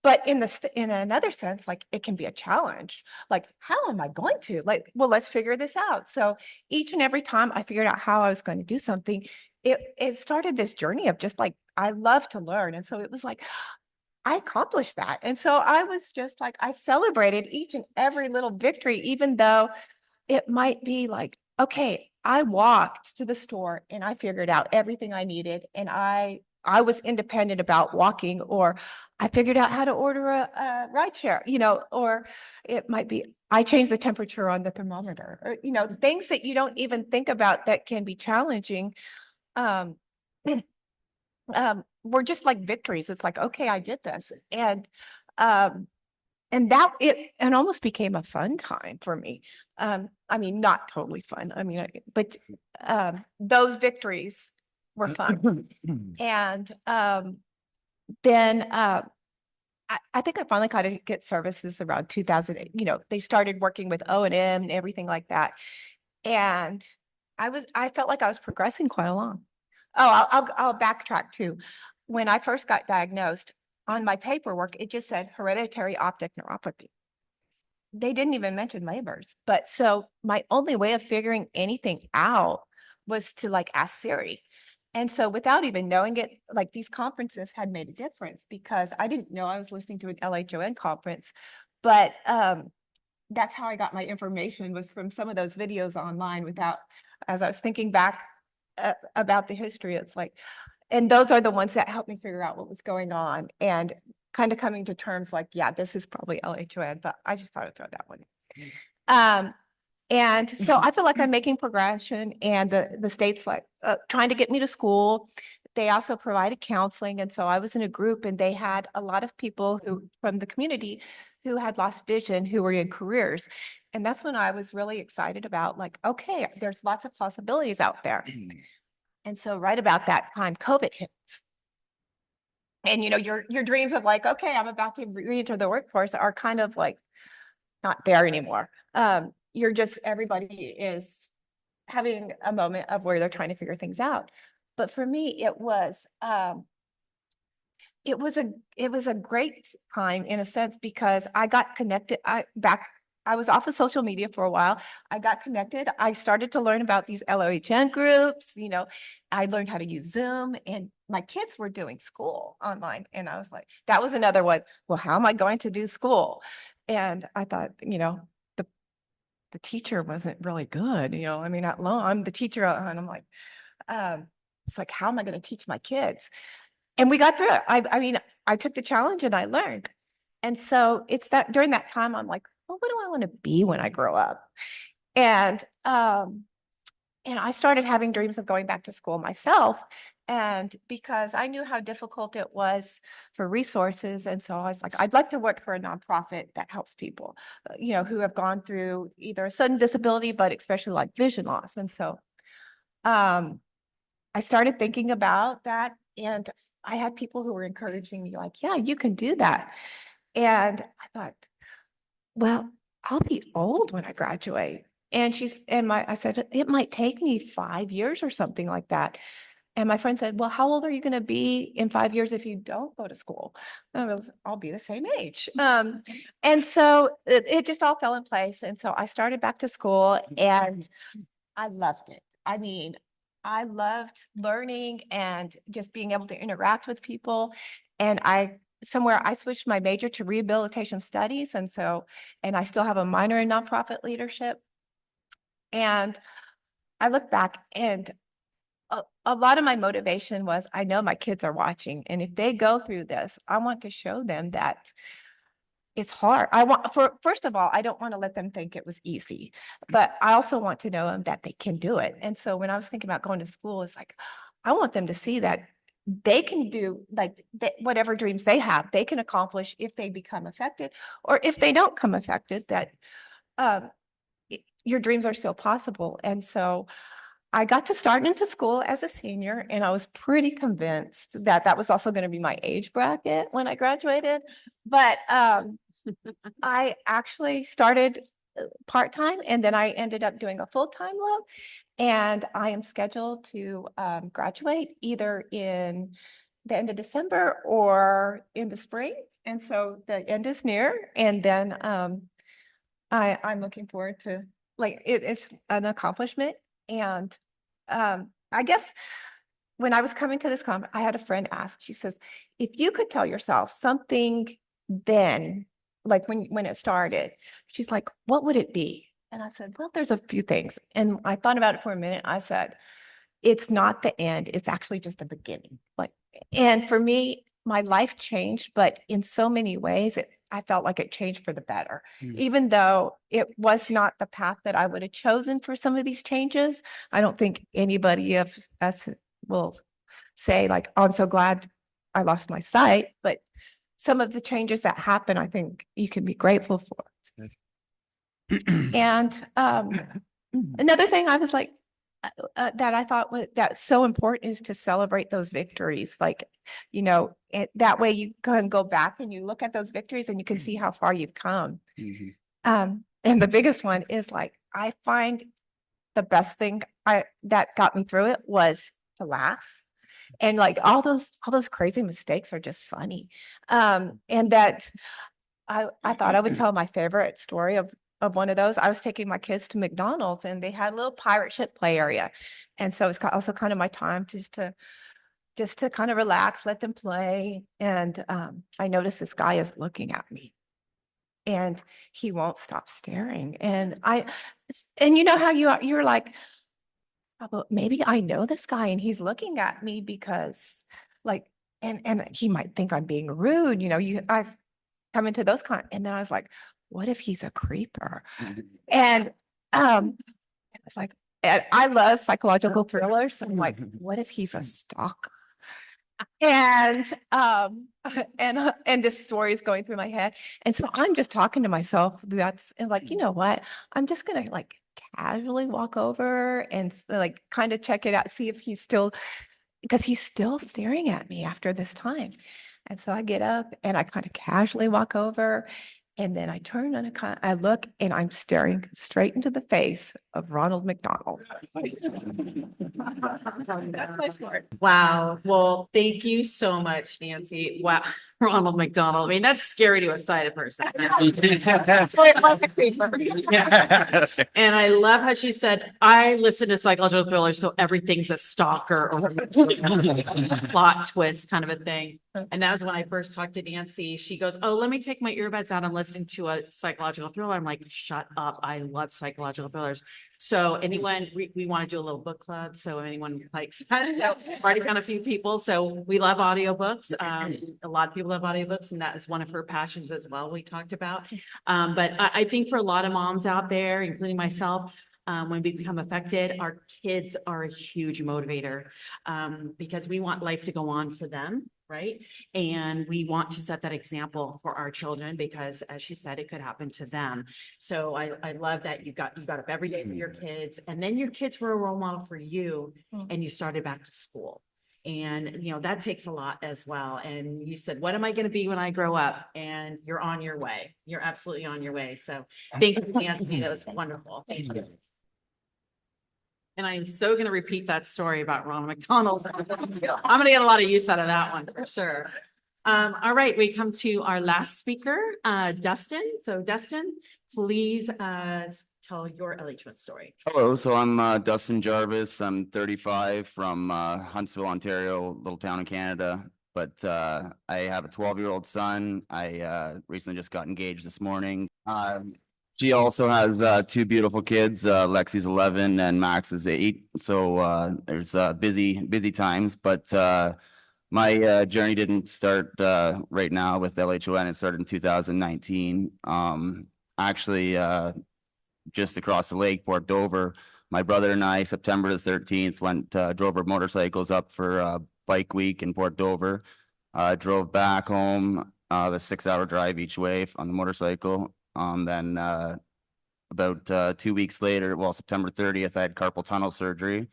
But in another sense, like, it can be a challenge. Like, how am I going to? Like, well, let's figure this out. So each and every time I figured out how I was going to do something, it started this journey of just like, I love to learn. And so it was like, I accomplished that. And so I was just like, I celebrated each and every little victory, even though it might be like, okay, I walked to the store and I figured out everything I needed, and I was independent about walking, or I figured out how to order a ride share, or it might be I changed the temperature on the thermometer, or, things that you don't even think about that can be challenging. Um, were just like victories. It's like, okay, I did this. Um, and that it almost became a fun time for me. I mean, not totally fun. I mean, but those victories were fun. And then I think I finally got to get services around 2008. They started working with O&M and everything like that. And I felt like I was progressing quite along. Oh, I'll backtrack too. When I first got diagnosed, on my paperwork, it just said hereditary optic neuropathy. They didn't even mention Leber's. But so my only way of figuring anything out was to like ask Siri. And so without even knowing it, like these conferences had made a difference, because I didn't know I was listening to an LHON conference. But that's how I got my information, was from some of those videos online. Without, as I was thinking back about the history, it's like, and those are the ones that helped me figure out what was going on, and kind of coming to terms like, yeah, this is probably LHON, but I just thought I'd throw that one in. And so I feel like I'm making progression, and the state's like trying to get me to school. They also provided counseling. And so I was in a group, and they had a lot of people who from the community who had lost vision, who were in careers. And that's when I was really excited about, like, okay, there's lots of possibilities out there. And so right about that time, COVID hits. And your dreams of like, okay, I'm about to re-enter the workforce are kind of like not there anymore. Everybody is having a moment of where they're trying to figure things out. But for me, it was a great time in a sense, because I got connected. I was off of social media for a while. I got connected. I started to learn about these LOHN groups. I learned how to use Zoom, and my kids were doing school online. And I was like, that was another one. Well, how am I going to do school? And I thought, the teacher wasn't really good. I mean, at LHON, I'm the teacher, and I'm like, it's like, how am I going to teach my kids? And we got through it. I mean, I took the challenge and I learned. And so it's that during that time, I'm like, well, what do I want to be when I grow up? And I started having dreams of going back to school myself. And because I knew how difficult it was for resources. And so I was like, I'd like to work for a nonprofit that helps people, who have gone through either a sudden disability, but especially like vision loss. And so I started thinking about that, and I had people who were encouraging me like, yeah, you can do that. And I thought, well, I'll be old when I graduate. And I said, it might take me 5 years or something like that. And my friend said, well, how old are you going to be in 5 years if you don't go to school? I'll be the same age. And so it just all fell in place. And so I started back to school, and I loved it. I mean, I loved learning and just being able to interact with people. And I switched my major to rehabilitation studies. And I still have a minor in nonprofit leadership. And I look back, and a lot of my motivation was, I know my kids are watching, and if they go through this, I want to show them that it's hard. First of all, I don't want to let them think it was easy, but I also want to know them that they can do it. And so when I was thinking about going to school, it's like, I want them to see that they can do whatever dreams they have, they can accomplish if they become affected, or if they don't come affected, that your dreams are still possible. And so I got to start into school as a senior, and I was pretty convinced that that was also going to be my age bracket when I graduated. But I actually started part-time, and then I ended up doing a full-time loan. And I am scheduled to graduate either in the end of December or in the spring. And so the end is near. And then I'm looking forward to, like, it's an accomplishment. And I guess when I was coming to this conference, I had a friend ask, she says, if you could tell yourself something then, like when it started, she's like, what would it be? And I said, well, there's a few things. And I thought about it for a minute. I said, it's not the end. It's actually just the beginning. Like, and for me, my life changed, but in so many ways, I felt like it changed for the better. Even though it was not the path that I would have chosen for some of these changes, I don't think anybody of us will say like, oh, I'm so glad I lost my sight. But some of the changes that happen, I think you can be grateful for. And another thing I was like, that I thought that's so important is to celebrate those victories. Like, you know, that way you can go back and you look at those victories and you can see how far you've come. And the biggest one is like, I find the best thing that got me through it was to laugh. And like all those crazy mistakes are just funny. And that I thought I would tell my favorite story of one of those. I was taking my kids to McDonald's and they had a little pirate ship play area. And so it's also kind of my time just to kind of relax, let them play. And I noticed this guy is looking at me and he won't stop staring. And you know how you're like, oh, but maybe I know this guy and he's looking at me because like, and he might think I'm being rude. You know, I've come into those and then I was like, what if he's a creeper? And it's like, and I love psychological thrillers. So I'm like, what if he's a stalker? And this story is going through my head. And so I'm just talking to myself throughout this, and like, you know what? I'm just gonna like casually walk over and like kind of check it out, see if because he's still staring at me after this time. And so I get up and I kind of casually walk over. And then I turn and I look and I'm staring straight into the face of Ronald McDonald. Wow. Well, thank you so much, Nancy. Wow. Ronald McDonald. I mean, that's scary to a sighted person. So it was a creeper. And I love how she said, I listen to psychological thrillers, so everything's a stalker or a plot twist kind of a thing. And that was when I first talked to Nancy. She goes, oh, let me take my earbuds out and listen to a psychological thriller. I'm like, shut up. I love psychological thrillers. So anyone, we want to do a little book club. So anyone likes that, already found a few people. So we love audiobooks. A lot of people love audiobooks, and that is one of her passions as well. We talked about, but I think for a lot of moms out there, including myself, when we become affected, our kids are a huge motivator, because we want life to go on for them. Right. And we want to set that example for our children because, as she said, it could happen to them. So I love that you got up every day for your kids, and then your kids were a role model for you, and you started back to school. And, you know, that takes a lot as well. And you said, what am I going to be when I grow up? And you're on your way. You're absolutely on your way. So thank you, Nancy. That was wonderful. Thank you. And I'm so going to repeat that story about Ronald McDonald. I'm going to get a lot of use out of that one for sure. All right, we come to our last speaker, Dustin. So Dustin, please tell your LH1 story. Hello, so I'm Dustin Jarvis. I'm 35 from Huntsville, Ontario, little town in Canada. But I have a 12-year-old son. I recently just got engaged this morning. She also has two beautiful kids. Lexi's 11 and Max is 8. So there's busy times. But my journey didn't start right now with LHON. It started in 2019. Actually, just across the lake, Port Dover. My brother and I, September the 13th, drove our motorcycles up for bike week in Port Dover. Drove back home, the 6-hour drive each way on the motorcycle. Then about 2 weeks later, well, September 30th, I had carpal tunnel surgery.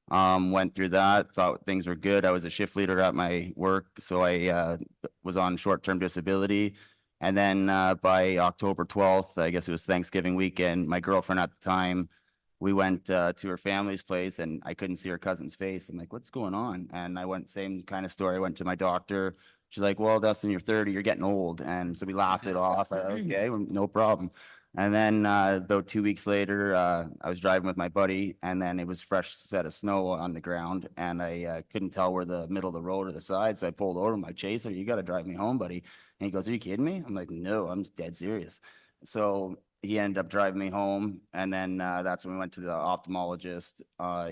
Went through that, thought things were good. I was a shift leader at my work, so I was on short-term disability. And then by October 12th, I guess it was Thanksgiving weekend, my girlfriend at the time, we went to her family's place and I couldn't see her cousin's face. I'm like, what's going on? And I went, same kind of story. I went to my doctor. She's like, well, Dustin, you're 30, you're getting old. And so we laughed it off. Okay, no problem. And then about 2 weeks later, I was driving with my buddy, and then it was fresh set of snow on the ground, and I couldn't tell where the middle of the road or the side. So I pulled over. I'm like, Chaser, you got to drive me home, buddy. And he goes, are you kidding me? I'm like, no, I'm dead serious. So he ended up driving me home, and then that's when we went to the ophthalmologist.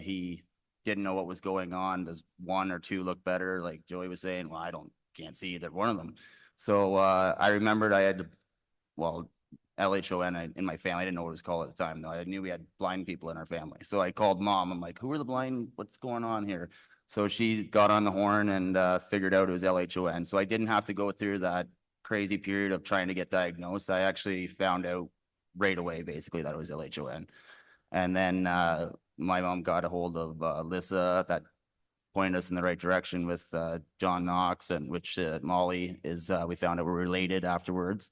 He didn't know what was going on. Does one or two look better? Like Joey was saying, well, can't see either one of them. So I remembered I had to, well, LHON in my family. I didn't know what it was called at the time, though. I knew we had blind people in our family. So I called mom. I'm like, who are the blind? What's going on here? So she got on the horn and figured out it was LHON. So I didn't have to go through that crazy period of trying to get diagnosed. I actually found out right away, basically, that it was LHON. And then my mom got a hold of Lissa that pointed us in the right direction with John Knox, and which Molly is, we found out we're related afterwards.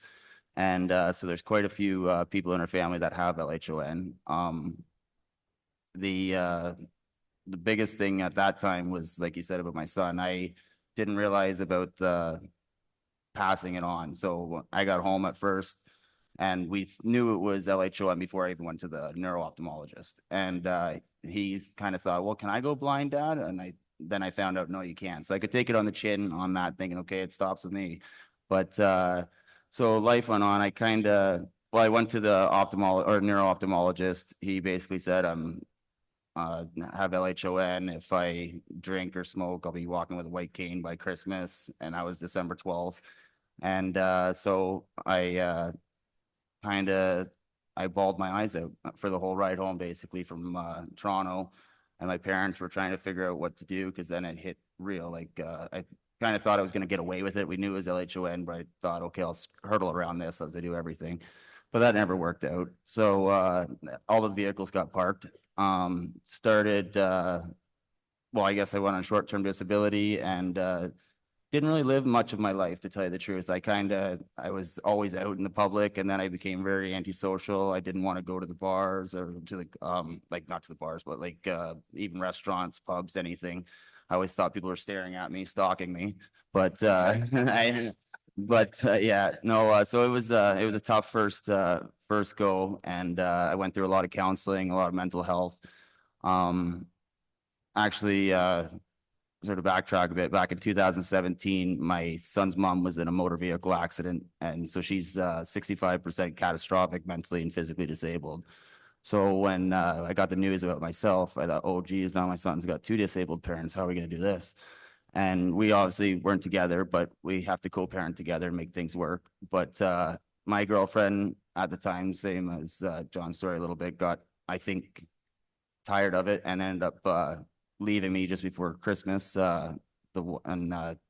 And so there's quite a few people in our family that have LHON. The biggest thing at that time was, like you said about my son, I didn't realize about the passing it on. So I got home at first, and we knew it was LHON before I even went to the neuro-ophthalmologist. And he's kind of thought, well, can I go blind, Dad? And then I found out, no, you can't. So I could take it on the chin on that, thinking, okay, it stops with me. But so life went on. I went to the neuro-ophthalmologist. He basically said, have LHON. If I drink or smoke, I'll be walking with a white cane by Christmas. And that was December 12th. And so I bawled my eyes out for the whole ride home, basically from Toronto. And my parents were trying to figure out what to do, because then it hit real. Like I kind of thought I was going to get away with it. We knew it was LHON, but I thought, okay, I'll hurdle around this as I do everything. But that never worked out. So all the vehicles got parked. I guess I went on short-term disability, and didn't really live much of my life, to tell you the truth. I was always out in the public, and then I became very antisocial. I didn't want to go to the bars or to the, not to the bars, but even restaurants, pubs, anything. I always thought people were staring at me, stalking me. But so it was a tough first go, and I went through a lot of counseling, a lot of mental health. Actually, sort of backtrack a bit. Back in 2017, my son's mom was in a motor vehicle accident, and so she's 65% catastrophic, mentally and physically disabled. So when I got the news about myself, I thought, oh geez, now my son's got two disabled parents. How are we going to do this? And we obviously weren't together, but we have to co-parent together and make things work. But my girlfriend at the time, same as John's story a little bit, got, I think, tired of it and ended up leaving me just before Christmas in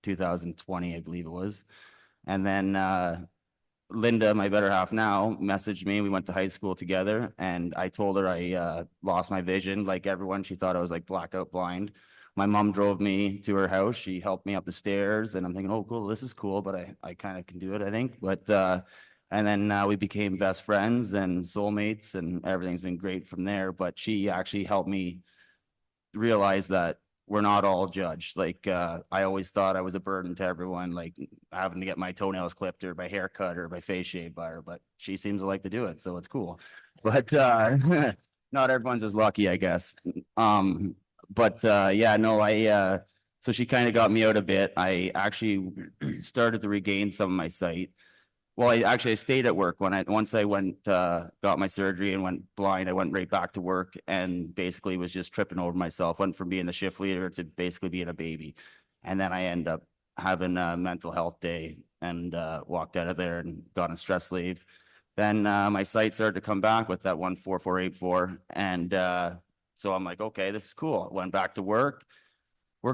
2020, I believe it was. And then Linda, my better half now, messaged me. We went to high school together, and I told her I lost my vision. Like everyone, she thought I was like blackout blind. My mom drove me to her house. She helped me up the stairs, and I'm thinking, oh, cool, this is cool, but I kind of can do it, I think. But and then we became best friends and soulmates, and everything's been great from there. But she actually helped me realize that we're not all judged. I always thought I was a burden to everyone, like having to get my toenails clipped or my hair cut or my face shaved by her, but she seems to like to do it, so it's cool. But not everyone's as lucky, I guess. So she kind of got me out a bit. I actually started to regain some of my sight. Well, I stayed at work once I went, got my surgery and went blind. I went right back to work and basically was just tripping over myself. Went from being the shift leader to basically being a baby. And then I ended up having a mental health day and walked out of there and got on stress leave. Then my sight started to come back with that 14484. And so I'm like, okay, this is cool. Went back to worked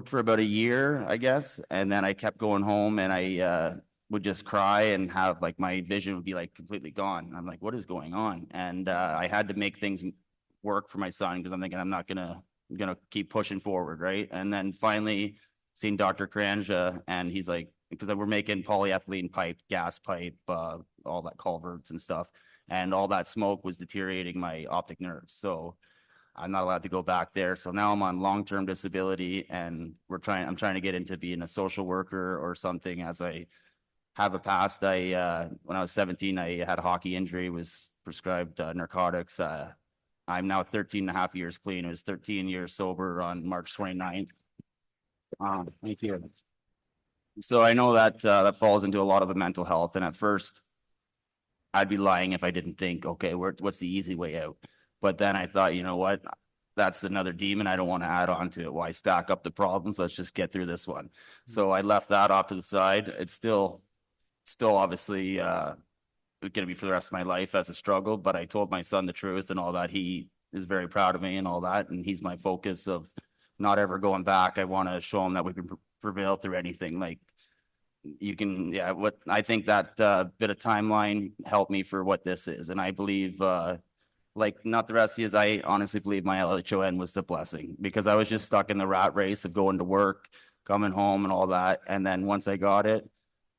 for about a year, I guess. And then I kept going home, and I would just cry and have my vision would be completely gone. I'm like, what is going on? And I had to make things work for my son, because I'm thinking I'm not gonna keep pushing forward, right? And then finally seen Dr. Kranja, and he's like, because we're making polyethylene pipe, gas pipe, all that culverts and stuff, and all that smoke was deteriorating my optic nerves. So I'm not allowed to go back there. So now I'm on long-term disability, and I'm trying to get into being a social worker or something, as I have a past. When I was 17, I had a hockey injury, was prescribed narcotics. I'm now 13 and a half years clean. It was 13 years sober on March 29th. Thank you. So I know that that falls into a lot of the mental health. And at first, I'd be lying if I didn't think, okay, what's the easy way out? But then I thought, you know what? That's another demon. I don't want to add on to it. Why stack up the problems? Let's just get through this one. So I left that off to the side. It's still obviously going to be for the rest of my life as a struggle. But I told my son the truth and all that. He is very proud of me and all that. And he's my focus of not ever going back. I want to show him that we can prevail through anything. Like you can, yeah, what I think that bit of timeline helped me for what this is. And I believe, like not the rest of you, I honestly believe my LHON was the blessing because I was just stuck in the rat race of going to work, coming home and all that. And then once I got it,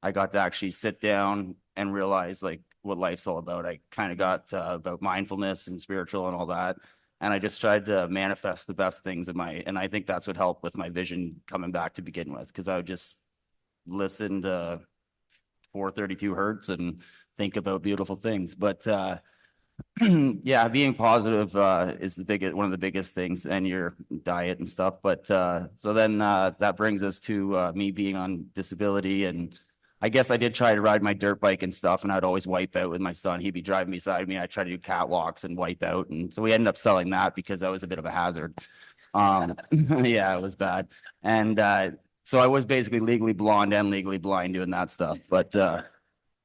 I got to actually sit down and realize like what life's all about. I kind of got about mindfulness and spiritual and all that. And I just tried to manifest the best things in and I think that's what helped with my vision coming back to begin with. Cause I would just listen to 432 hertz and think about beautiful things. But, yeah, being positive is one of the biggest things, and your diet and stuff. But so then that brings us to me being on disability, and I guess I did try to ride my dirt bike and stuff, and I'd always wipe out with my son. He'd be driving beside me. I try to do catwalks and wipe out, and so we ended up selling that because that was a bit of a hazard. Yeah, it was bad, and so I was basically legally blonde and legally blind doing that stuff. But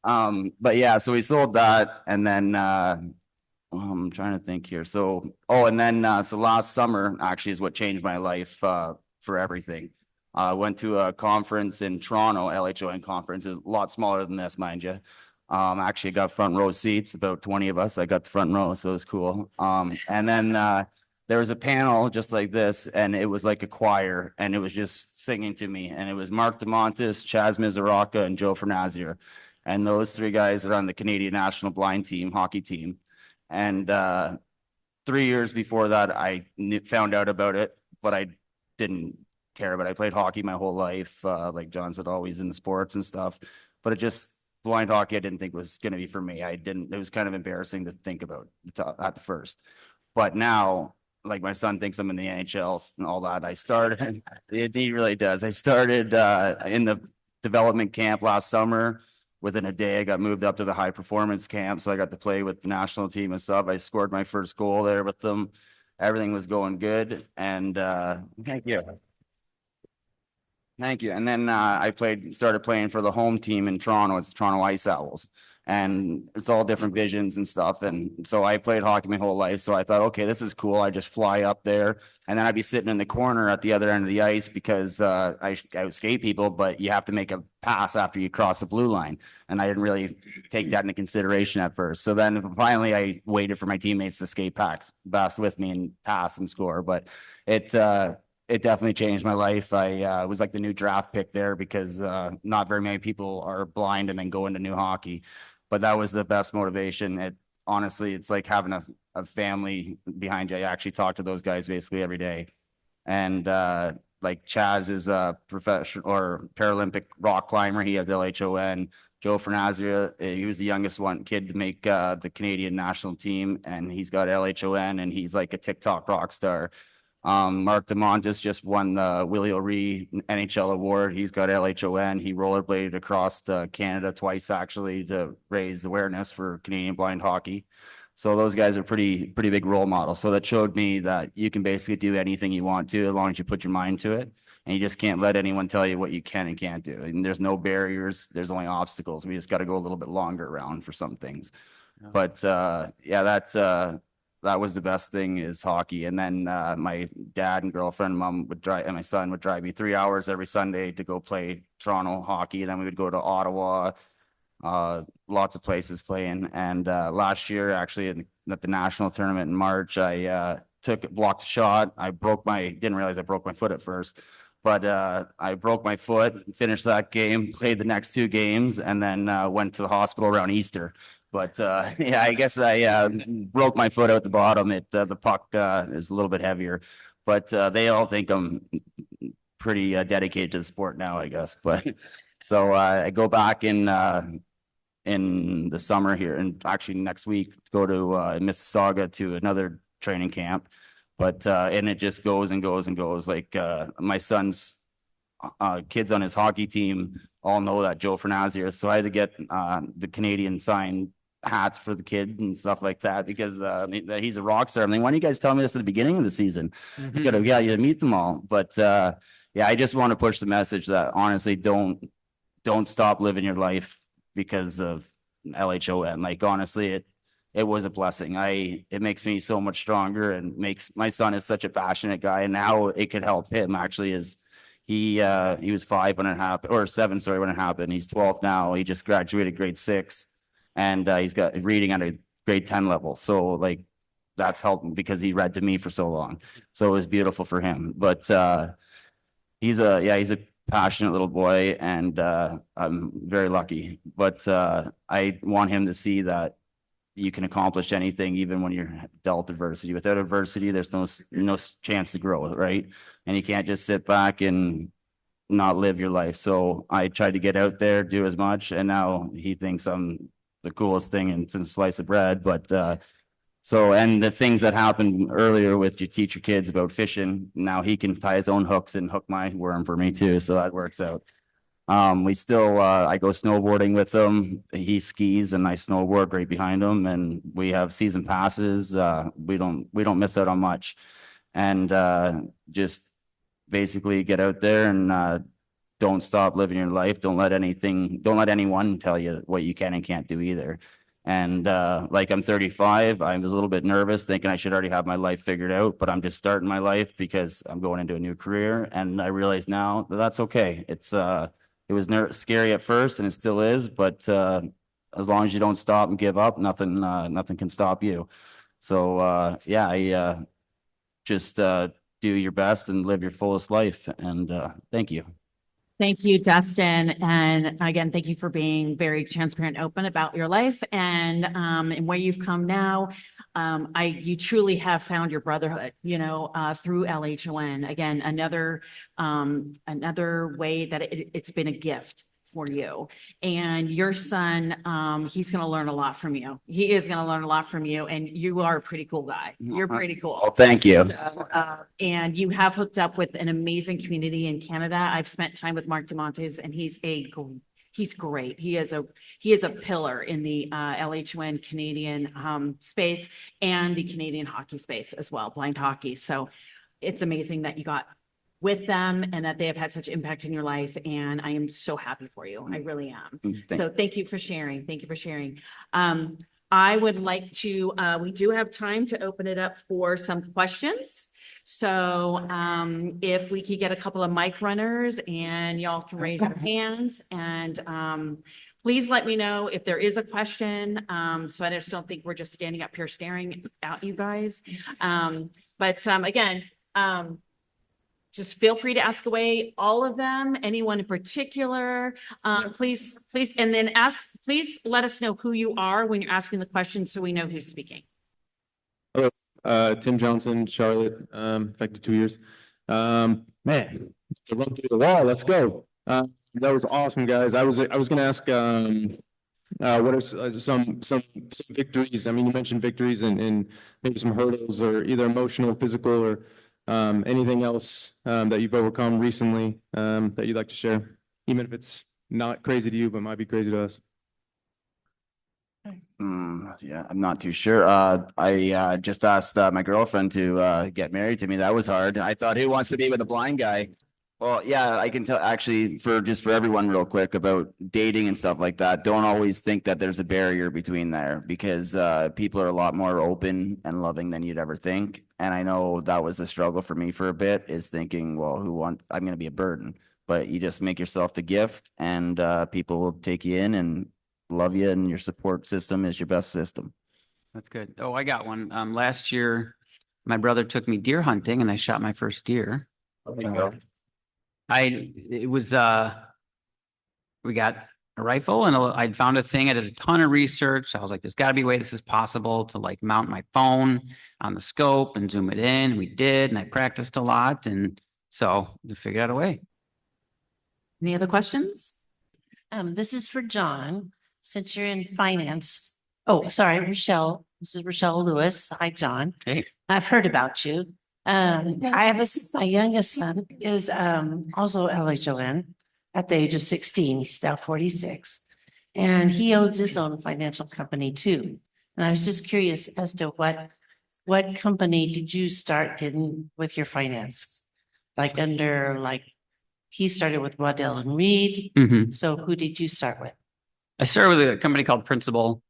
yeah, so we sold that, and then. I'm trying to think here. So, and then, so last summer actually is what changed my life, for everything. I went to a conference in Toronto, LHON conference. It's a lot smaller than this, mind you. Actually got front row seats, about 20 of us. I got the front row, so it was cool. And then, there was a panel just like this, and it was like a choir, and it was just singing to me. And it was Mark DeMontis, Chaz Mizoraka, and Joe Fernazia. And those three guys are on the Canadian national blind team, hockey team. And 3 years before that, I found out about it, but I didn't care about it. I played hockey my whole life, like John said, always in the sports and stuff. But blind hockey, I didn't think was going to be for me. It was kind of embarrassing to think about at the first. But now, like my son thinks I'm in the NHL and all that. I started, he really does. I started in the development camp last summer. Within a day, I got moved up to the high performance camp. So I got to play with the national team and stuff. I scored my first goal there with them. Everything was going good. And thank you. Thank you. And then I started playing for the home team in Toronto. It's Toronto Ice Owls. And it's all different visions and stuff. And so I played hockey my whole life. So I thought, okay, this is cool. I just fly up there, and then I'd be sitting in the corner at the other end of the ice because I would skate people, but you have to make a pass after you cross the blue line. And I didn't really take that into consideration at first. So then finally I waited for my teammates to skate past with me and pass and score. But it definitely changed my life. I was like the new draft pick there because not very many people are blind and then go into new hockey. But that was the best motivation. Honestly, it's like having a family behind you. I actually talk to those guys basically every day. And like Chaz is a professional or Paralympic rock climber. He has LHON. Joe Fernazia, he was the youngest kid to make the Canadian national team, and he's got LHON, and he's like a TikTok rock star. Mark DeMontis just won the Willie O'Ree NHL award. He's got LHON. He rollerbladed across Canada twice actually to raise awareness for Canadian blind hockey. So those guys are pretty big role models. So that showed me that you can basically do anything you want to as long as you put your mind to it. And you just can't let anyone tell you what you can and can't do. And there's no barriers. There's only obstacles. We just got to go a little bit longer around for some things. Yeah. But yeah, that was the best thing is hockey. And then my dad and girlfriend, mom and my son would drive me 3 hours every Sunday to go play Toronto hockey. And then we would go to Ottawa, lots of places playing. And last year, actually at the national tournament in March, I blocked a shot. Didn't realize I broke my foot at first, but I broke my foot, finished that game, played the next 2 games, and then went to the hospital around Easter. But yeah, I guess I broke my foot out the bottom. The puck is a little bit heavier, but they all think I'm pretty dedicated to the sport now, I guess. But so I go back in in the summer here, and actually next week go to Mississauga to another training camp. But and it just goes and goes and goes. Like my son's kids on his hockey team all know that Joe Fernandez, so I had to get the Canadian signed hats for the kid and stuff like that because he's a rock star. I mean, why didn't you guys tell me this at the beginning of the season? I could have got you to meet them all. But yeah, I just want to push the message that honestly, don't stop living your life because of LHON. Like honestly, it was a blessing. It makes me so much stronger and makes my son is such a passionate guy, and now it could help him actually is. He was 5 when it happened, or 7, sorry, when it happened. He's 12 now. He just graduated grade 6, and he's got reading at a grade 10 level. So like that's helped him because he read to me for so long. So it was beautiful for him. But he's a passionate little boy, and I'm very lucky. But I want him to see that you can accomplish anything, even when you're dealt adversity. Without adversity, there's no chance to grow, right? And you can't just sit back and not live your life. So I tried to get out there, do as much, and now he thinks I'm the coolest thing in since slice of bread. But and the things that happened earlier with you teach your kids about fishing, now he can tie his own hooks and hook my worm for me too. So that works out. We still, I go snowboarding with him. He skis and I snowboard right behind him, and we have season passes. We don't miss out on much, and just basically get out there and don't stop living your life. Don't let anyone tell you what you can and can't do either. And like I'm 35, I was a little bit nervous thinking I should already have my life figured out, but I'm just starting my life because I'm going into a new career. And I realize now that that's okay. It was scary at first, and it still is, but as long as you don't stop and give up, nothing can stop you. So yeah, just do your best and live your fullest life. And thank you. Thank you, Dustin. And again, thank you for being very transparent, and open about your life and where you've come now. You truly have found your brotherhood, through LHON. Again, another way that it's been a gift for you. And your son, he's going to learn a lot from you. He is going to learn a lot from you, and you are a pretty cool guy. You're pretty cool. Oh, thank you. So, and you have hooked up with an amazing community in Canada. I've spent time with Mark DeMontes, and he's great. He is a pillar in the LHON Canadian space and the Canadian hockey space as well, blind hockey. So it's amazing that you got with them and that they have had such impact in your life. And I am so happy for you. I really am. So thank you for sharing. Thank you for sharing. I would like to, we do have time to open it up for some questions. So if we could get a couple of mic runners and y'all can raise your hands, and please let me know if there is a question. So I just don't think we're just standing up here staring at you guys. But again, just feel free to ask away, all of them, anyone in particular. Please, and then please let us know who you are when you're asking the question so we know who's speaking. Hello, Tim Johnson, Charlotte, affected 2 years. Man, to run through the wall, let's go. That was awesome, guys. I was gonna ask, what are some victories? I mean, you mentioned victories and maybe some hurdles, or either emotional, physical, or anything else that you've overcome recently that you'd like to share, even if it's not crazy to you, but might be crazy to us. Yeah, I'm not too sure. I just asked my girlfriend to get married to me. That was hard. I thought, who wants to be with a blind guy? Well, yeah, I can tell actually for everyone real quick about dating and stuff like that. Don't always think that there's a barrier between there, because people are a lot more open and loving than you'd ever think. And I know that was a struggle for me for a bit, is thinking, well, I'm going to be a burden, but you just make yourself the gift, and people will take you in and love you, and your support system is your best system. That's good. Oh, I got one. Last year, my brother took me deer hunting, and I shot my first deer. We got a rifle, and I'd found a thing. I did a ton of research. I was like, there's got to be a way this is possible to like mount my phone on the scope and zoom it in. We did, and I practiced a lot. And so we figured out a way. Any other questions? This is for John. since you're in finance. Oh, sorry, Rochelle. This is Rochelle Lewis. Hi, John. Hey. I've heard about you. I have my youngest son is also LHON at the age of 16. He's now 46. And he owns his own financial company too. And I was just curious as to what company did you start in with your finance? Like he started with Waddell and Reed. Mhm. So who did you start with? I started with a company called Principal,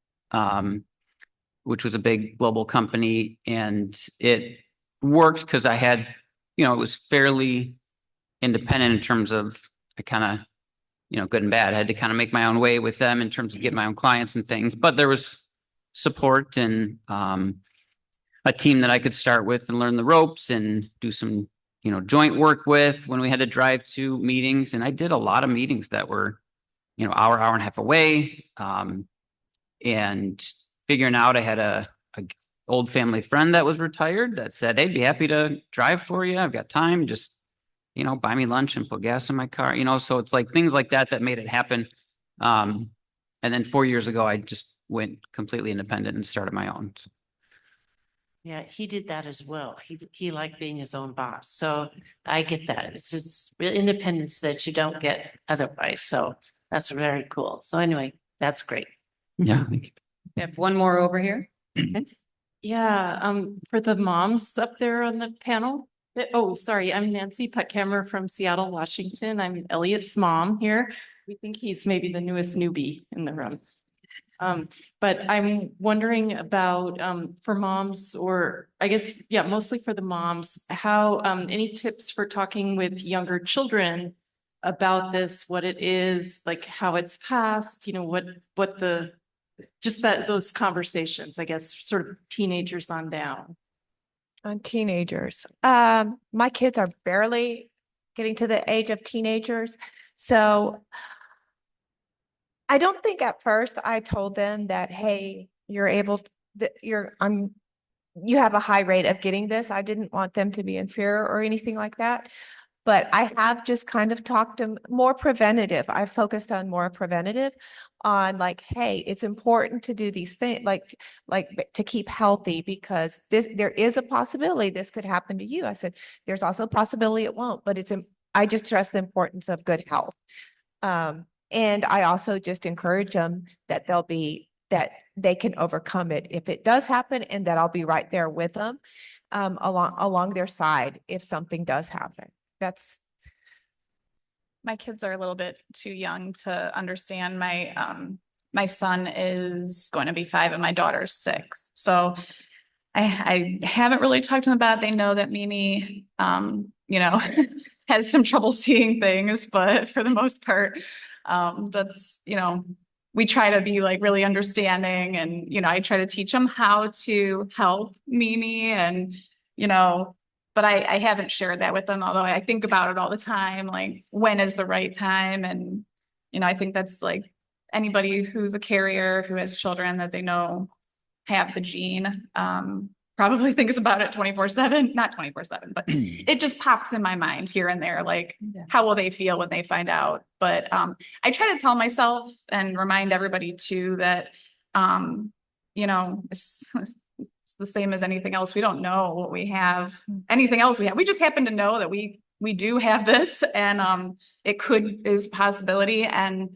which was a big global company, and it worked because I had, it was fairly independent in terms of I kind of, good and bad. I had to kind of make my own way with them in terms of getting my own clients and things, but there was support and a team that I could start with and learn the ropes and do some, joint work with when we had to drive to meetings. And I did a lot of meetings that were, hour and a half away. And figuring out I had a old family friend that was retired that said, "Hey, be happy to drive for you. I've got time. Just, buy me lunch and put gas in my car." So it's like things like that made it happen. And then 4 years ago, I just went completely independent and started my own. So. Yeah, he did that as well. He liked being his own boss. So I get that. It's real independence that you don't get otherwise. So that's very cool. So anyway, that's great. Yeah. We have one more over here. Yeah, for the moms up there on the panel. Oh, sorry, I'm Nancy Puttkammer from Seattle, Washington. I'm Elliot's mom here. We think he's maybe the newest newbie in the room. But I'm wondering about for moms, or I guess, yeah, mostly for the moms, how any tips for talking with younger children about this, what it is, like how it's passed, what the just those conversations, I guess, sort of teenagers on down. On teenagers. My kids are barely getting to the age of teenagers. So I don't think at first I told them that, hey, you have a high rate of getting this. I didn't want them to be in fear or anything like that. But I have just kind of talked to more preventative. I focused on more preventative on like, hey, it's important to do these things, like to keep healthy, because there is a possibility this could happen to you. I said, there's also a possibility it won't, but I just stress the importance of good health. And I also just encourage them that that they can overcome it if it does happen, and that I'll be right there with them along their side if something does happen. My kids are a little bit too young to understand. My son is going to be 5 and my daughter's 6. So I haven't really talked to them about it. They know that Mimi, has some trouble seeing things, but for the most part, that's, we try to be like really understanding, and, I try to teach them how to help Mimi, and, but I haven't shared that with them, although I think about it all the time, like when is the right time? And, I think that's like anybody who's a carrier who has children that they know have the gene, probably thinks about it 24/7, not 24/7, but it just pops in my mind here and there. Like, how will they feel when they find out? But, I try to tell myself and remind everybody too that, it's the same as anything else. We don't know what we have, anything else we have. We just happen to know that we do have this, and, it is a possibility, and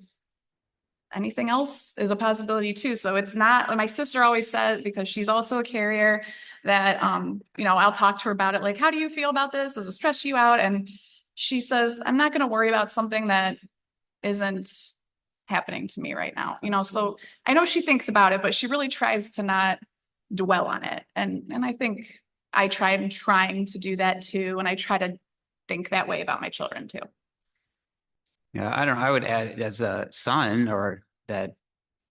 anything else is a possibility too. So it's not, my sister always said, because she's also a carrier, that, I'll talk to her about it. Like, how do you feel about this? Does it stress you out? And she says, I'm not going to worry about something that isn't happening to me right now. So I know she thinks about it, but she really tries to not dwell on it. And I think I'm trying to do that too. And I try to think that way about my children too. Yeah, I don't know. I would add it as a son, or that,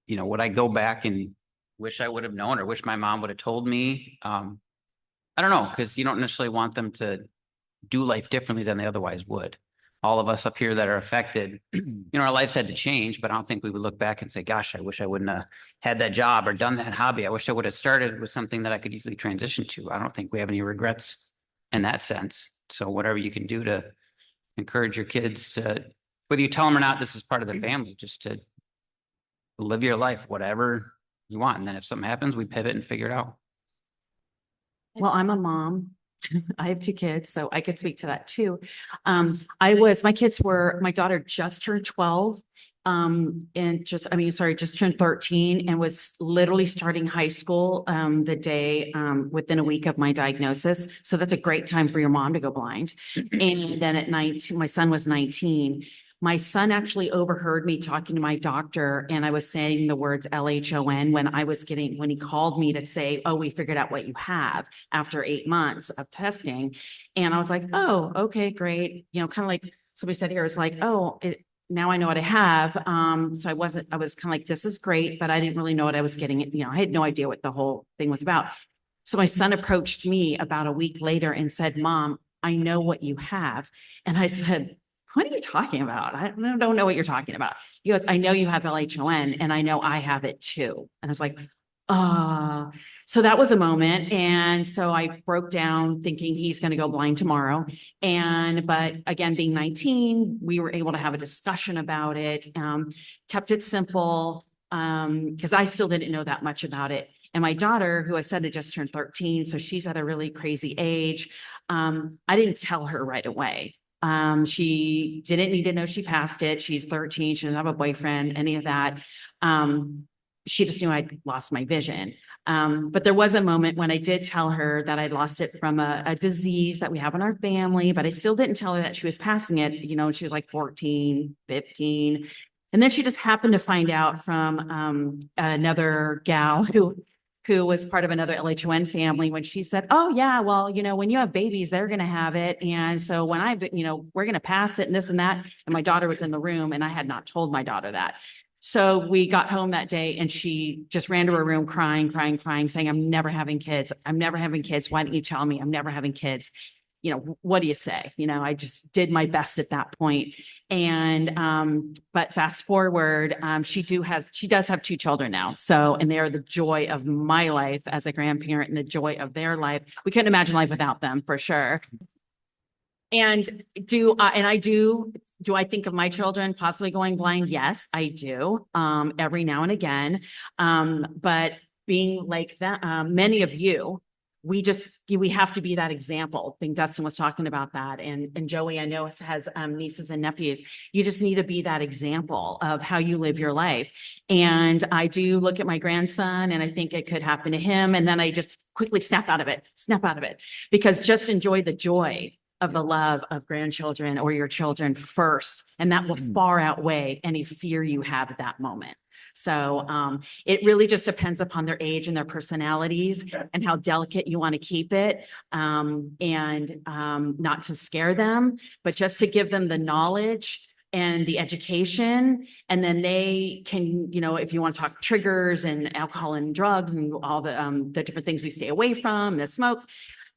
would I go back and wish I would have known, or wish my mom would have told me? I don't know, because you don't necessarily want them to do life differently than they otherwise would. All of us up here that are affected, our lives had to change, but I don't think we would look back and say, gosh, I wish I wouldn't have had that job or done that hobby. I wish I would have started with something that I could easily transition to. I don't think we have any regrets in that sense. So whatever you can do to encourage your kids to, whether you tell them or not, this is part of the family, just to live your life, whatever you want. And then if something happens, we pivot and figure it out. Well, I'm a mom. I have 2 kids, so I could speak to that too. My daughter just turned 12. Just turned 13 and was literally starting high school, the day, within a week of my diagnosis. So that's a great time for your mom to go blind. And then at 19, my son was 19. My son actually overheard me talking to my doctor, and I was saying the words LHON when he called me to say, oh, we figured out what you have after 8 months of testing. And I was like, oh, okay, great. You know, kind of like somebody said here, it's like, oh, now I know what I have. So I was kind of like, this is great, but I didn't really know what I was getting. You know, I had no idea what the whole thing was about. So my son approached me about a week later and said, Mom, I know what you have. And I said, what are you talking about? I don't know what you're talking about. He goes, I know you have LHON and I know I have it too. And I was like, so that was a moment. And so I broke down thinking he's going to go blind tomorrow. But again, being 19, we were able to have a discussion about it, kept it simple, because I still didn't know that much about it. And my daughter, who I said had just turned 13, so she's at a really crazy age. I didn't tell her right away. She didn't need to know she passed it. She's 13. She doesn't have a boyfriend, any of that. She just knew I'd lost my vision. But there was a moment when I did tell her that I'd lost it from a disease that we have in our family, but I still didn't tell her that she was passing it. You know, she was like 14, 15. And then she just happened to find out from another gal who was part of another LHON family when she said, oh yeah, well, you know, when you have babies, they're going to have it. And so when we're going to pass it and this and that. And my daughter was in the room and I had not told my daughter that. So we got home that day and she just ran to her room crying, saying, I'm never having kids. I'm never having kids. Why didn't you tell me I'm never having kids? You know, what do you say? You know, I just did my best at that point. And, but fast forward, she does have 2 children now. So, and they are the joy of my life as a grandparent and the joy of their life. We couldn't imagine life without them for sure. And do I think of my children possibly going blind? Yes, I do. Every now and again. But being like that, many of you, we have to be that example. I think Dustin was talking about that. And Joey, I know has nieces and nephews. You just need to be that example of how you live your life. And I do look at my grandson and I think it could happen to him. And then I just quickly snap out of it, because just enjoy the joy of the love of grandchildren or your children first. And that will far outweigh any fear you have at that moment. So it really just depends upon their age and their personalities and how delicate you want to keep it, and not to scare them, but just to give them the knowledge and the education. And then they can, you know, if you want to talk triggers and alcohol and drugs and all the different things we stay away from, the smoke,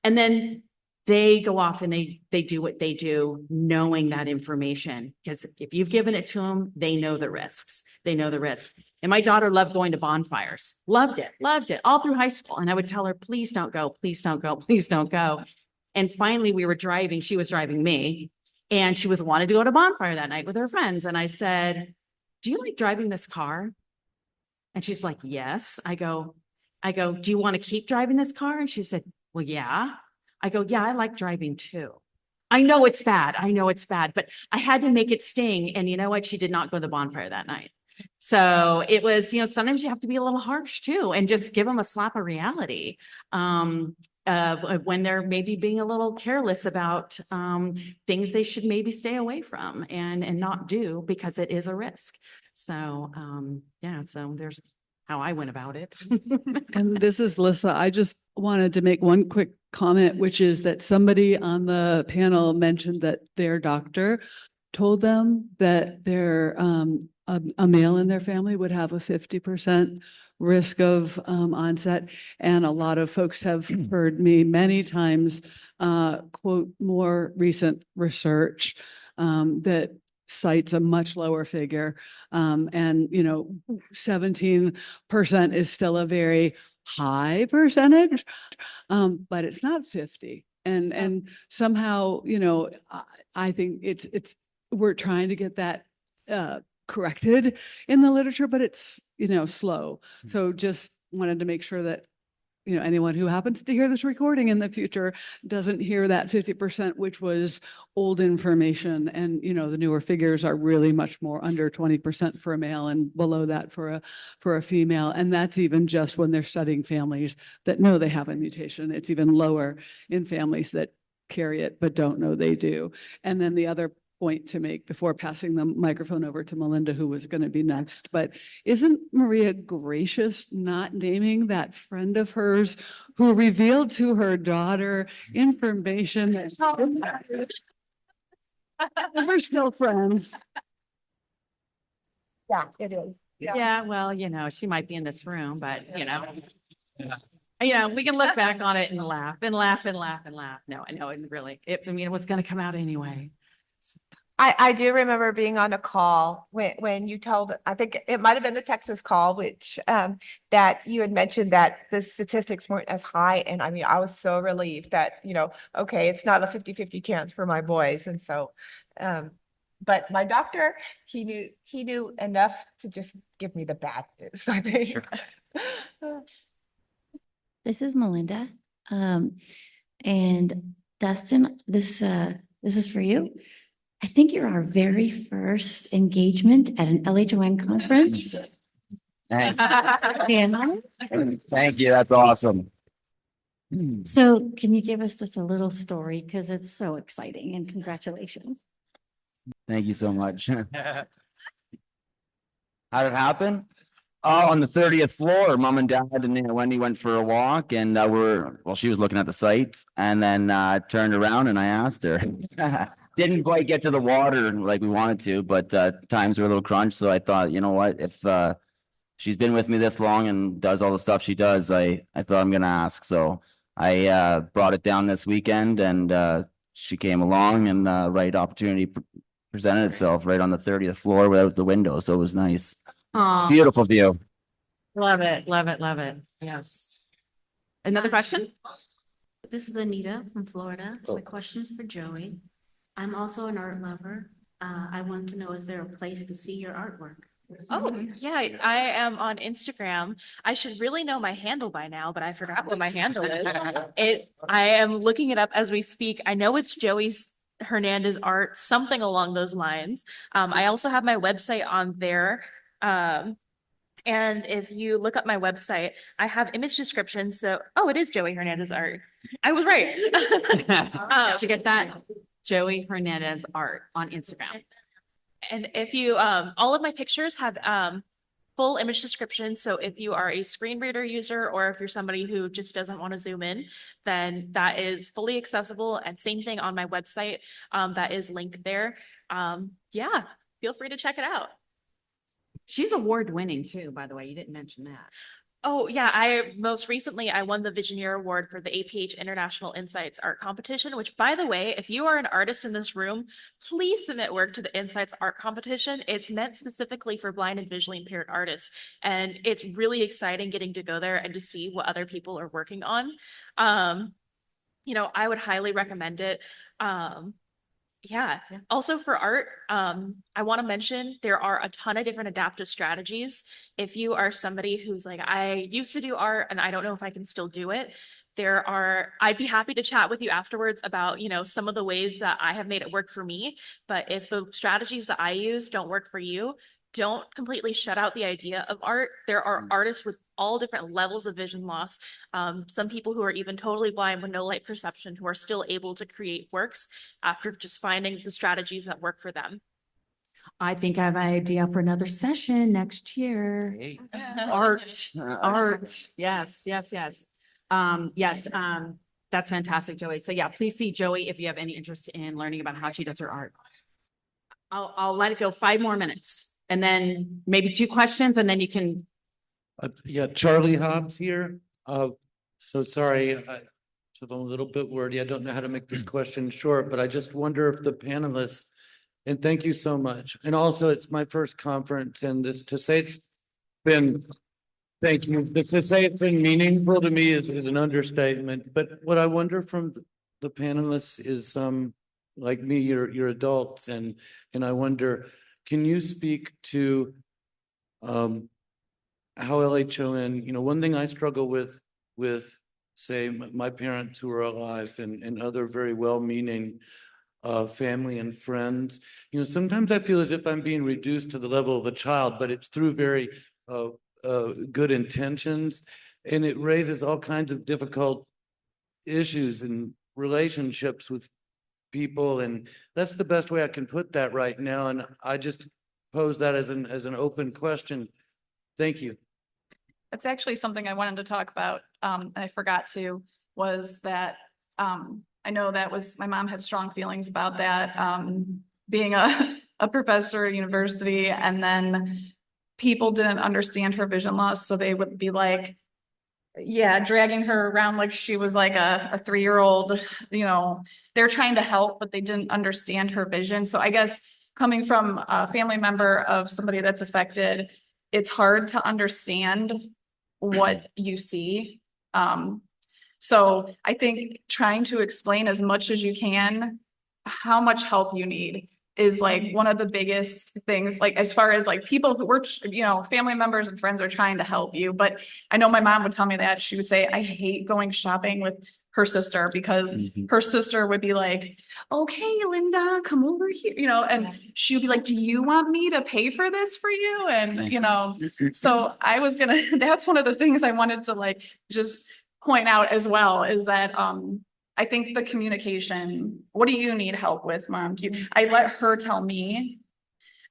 and then they go off and they do what they do, knowing that information. Because if you've given it to them, they know the risks. And my daughter loved going to bonfires, loved it all through high school. And I would tell her, please don't go. And finally we were driving, she was driving me, and she wanted to go to a bonfire that night with her friends. And I said, do you like driving this car? And she's like, yes. I go, do you want to keep driving this car? And she said, well, yeah. I go, yeah, I like driving too. I know it's bad, but I had to make it sting. And you know what? She did not go to the bonfire that night. So it was, you know, sometimes you have to be a little harsh too, and just give them a slap of reality, of when they're maybe being a little careless about things they should maybe stay away from and not do, because it is a risk. So yeah, so there's how I went about it. And this is Lissa. I just wanted to make one quick comment, which is that somebody on the panel mentioned that their doctor told them that their a male in their family would have a 50% risk of onset. And a lot of folks have heard me many times quote more recent research that cites a much lower figure. And, you know, 17% is still a very high percentage, but it's not 50. And somehow, you know, I think we're trying to get that corrected in the literature, but it's, slow. So just wanted to make sure that, anyone who happens to hear this recording in the future doesn't hear that 50%, which was old information. And, the newer figures are really much more under 20% for a male and below that for a female. And that's even just when they're studying families that know they have a mutation. It's even lower in families that carry it but don't know they do. And then the other point to make before passing the microphone over to Melinda, who was going to be next, but isn't Maria gracious not naming that friend of hers who revealed to her daughter information that we're still friends? Yeah, it is. Yeah, well, she might be in this room, but we can look back on it and laugh and laugh and laugh and laugh. No, I know, and really, it was going to come out anyway. I do remember being on a call when you told, I think it might have been the Texas call, which that you had mentioned that the statistics weren't as high. And I mean, I was so relieved that, okay, it's not a 50-50 chance for my boys. And so, but my doctor, he knew enough to just give me the bad news, I think. Sure. This is Melinda. And Dustin, this is for you. I think you're our very first engagement at an LHON conference. Thanks. Am Thank you. That's awesome. So can you give us just a little story? Because it's so exciting, and congratulations. Thank you so much. How did it happen? Oh, on the 30th floor, Mom and Dad and Aunt Wendy went for a walk, and she was looking at the site, and then turned around and I asked her. Didn't quite get to the water like we wanted to, but times were a little crunched. So I thought, you know what, if she's been with me this long and does all the stuff she does, I thought I'm gonna ask. So I brought it down this weekend, and she came along, and the right opportunity presented itself right on the 30th floor without the window. So it was nice. Aw, Beautiful view. love it, love it, love it. Yes. Another question? This is Anita from Florida. My question's for Joey. I'm also an art lover. I want to know, is there a place to see your artwork? Oh, yeah, I am on Instagram. I should really know my handle by now, but I forgot what my handle is. I am looking it up as we speak. I know it's Joey Hernandez art, something along those lines. I also have my website on there. And if you look up my website, I have image descriptions. So, it is Joey Hernandez art. I was right. Did you get that? Joey Hernandez art on Instagram. And if you, all of my pictures have full image description. So if you are a screen reader user, or if you're somebody who just doesn't want to zoom in, then that is fully accessible. And same thing on my website, that is linked there. Yeah, feel free to check it out. She's award winning too, by the way. You didn't mention that. Oh yeah, most recently I won the Visioneer Award for the APH International Insights Art Competition, which, by the way, if you are an artist in this room, please submit work to the Insights Art Competition. It's meant specifically for blind and visually impaired artists, and it's really exciting getting to go there and to see what other people are working on. I would highly recommend it. Yeah. Also for art, I want to mention there are a ton of different adaptive strategies. If you are somebody who's like, I used to do art and I don't know if I can still do it, I'd be happy to chat with you afterwards about, some of the ways that I have made it work for me. But if the strategies that I use don't work for you, don't completely shut out the idea of art. There are artists with all different levels of vision loss. Some people who are even totally blind with no light perception who are still able to create works after just finding the strategies that work for them. I think I have an idea for another session next year. Hey. Art. Yes. That's fantastic, Joey. So yeah, please see Joey if you have any interest in learning about how she does her art. I'll let it go 5 more minutes, and then maybe 2 questions, and then you can. Charlie Hobbs here. So sorry, I'm a little bit wordy. I don't know how to make this question short, but I just wonder if the panelists, and thank you so much. And also, it's my first conference, and to say it's been, thank you. To say it's been meaningful to me is an understatement. But what I wonder from the panelists is, like me, you're adults, and I wonder, can you speak to how LHON, one thing I struggle with, say, my parents who are alive and other very well-meaning family and friends, sometimes I feel as if I'm being reduced to the level of a child, but it's through very good intentions, and it raises all kinds of difficult issues and relationships with people, and that's the best way I can put that right now, and I just pose that as an open question. Thank you. That's actually something I wanted to talk about. I forgot to, was that, I know that was, my mom had strong feelings about that, being a professor at university, and then people didn't understand her vision loss, so they would be like, yeah, dragging her around like she was like a 3-year-old, they're trying to help, but they didn't understand her vision. So I guess coming from a family member of somebody that's affected, it's hard to understand what you see. So I think trying to explain as much as you can how much help you need is like one of the biggest things, like as far as like people who were, family members and friends are trying to help you. But I know my mom would tell me that she would say, I hate going shopping with her sister because her sister would be like, okay, Linda, come over here, and she'd be like, do you want me to pay for this for you? And, so I was that's one of the things I wanted to like, just point out as well, is that, I think the communication, what do you need help with, Mom? I let her tell me.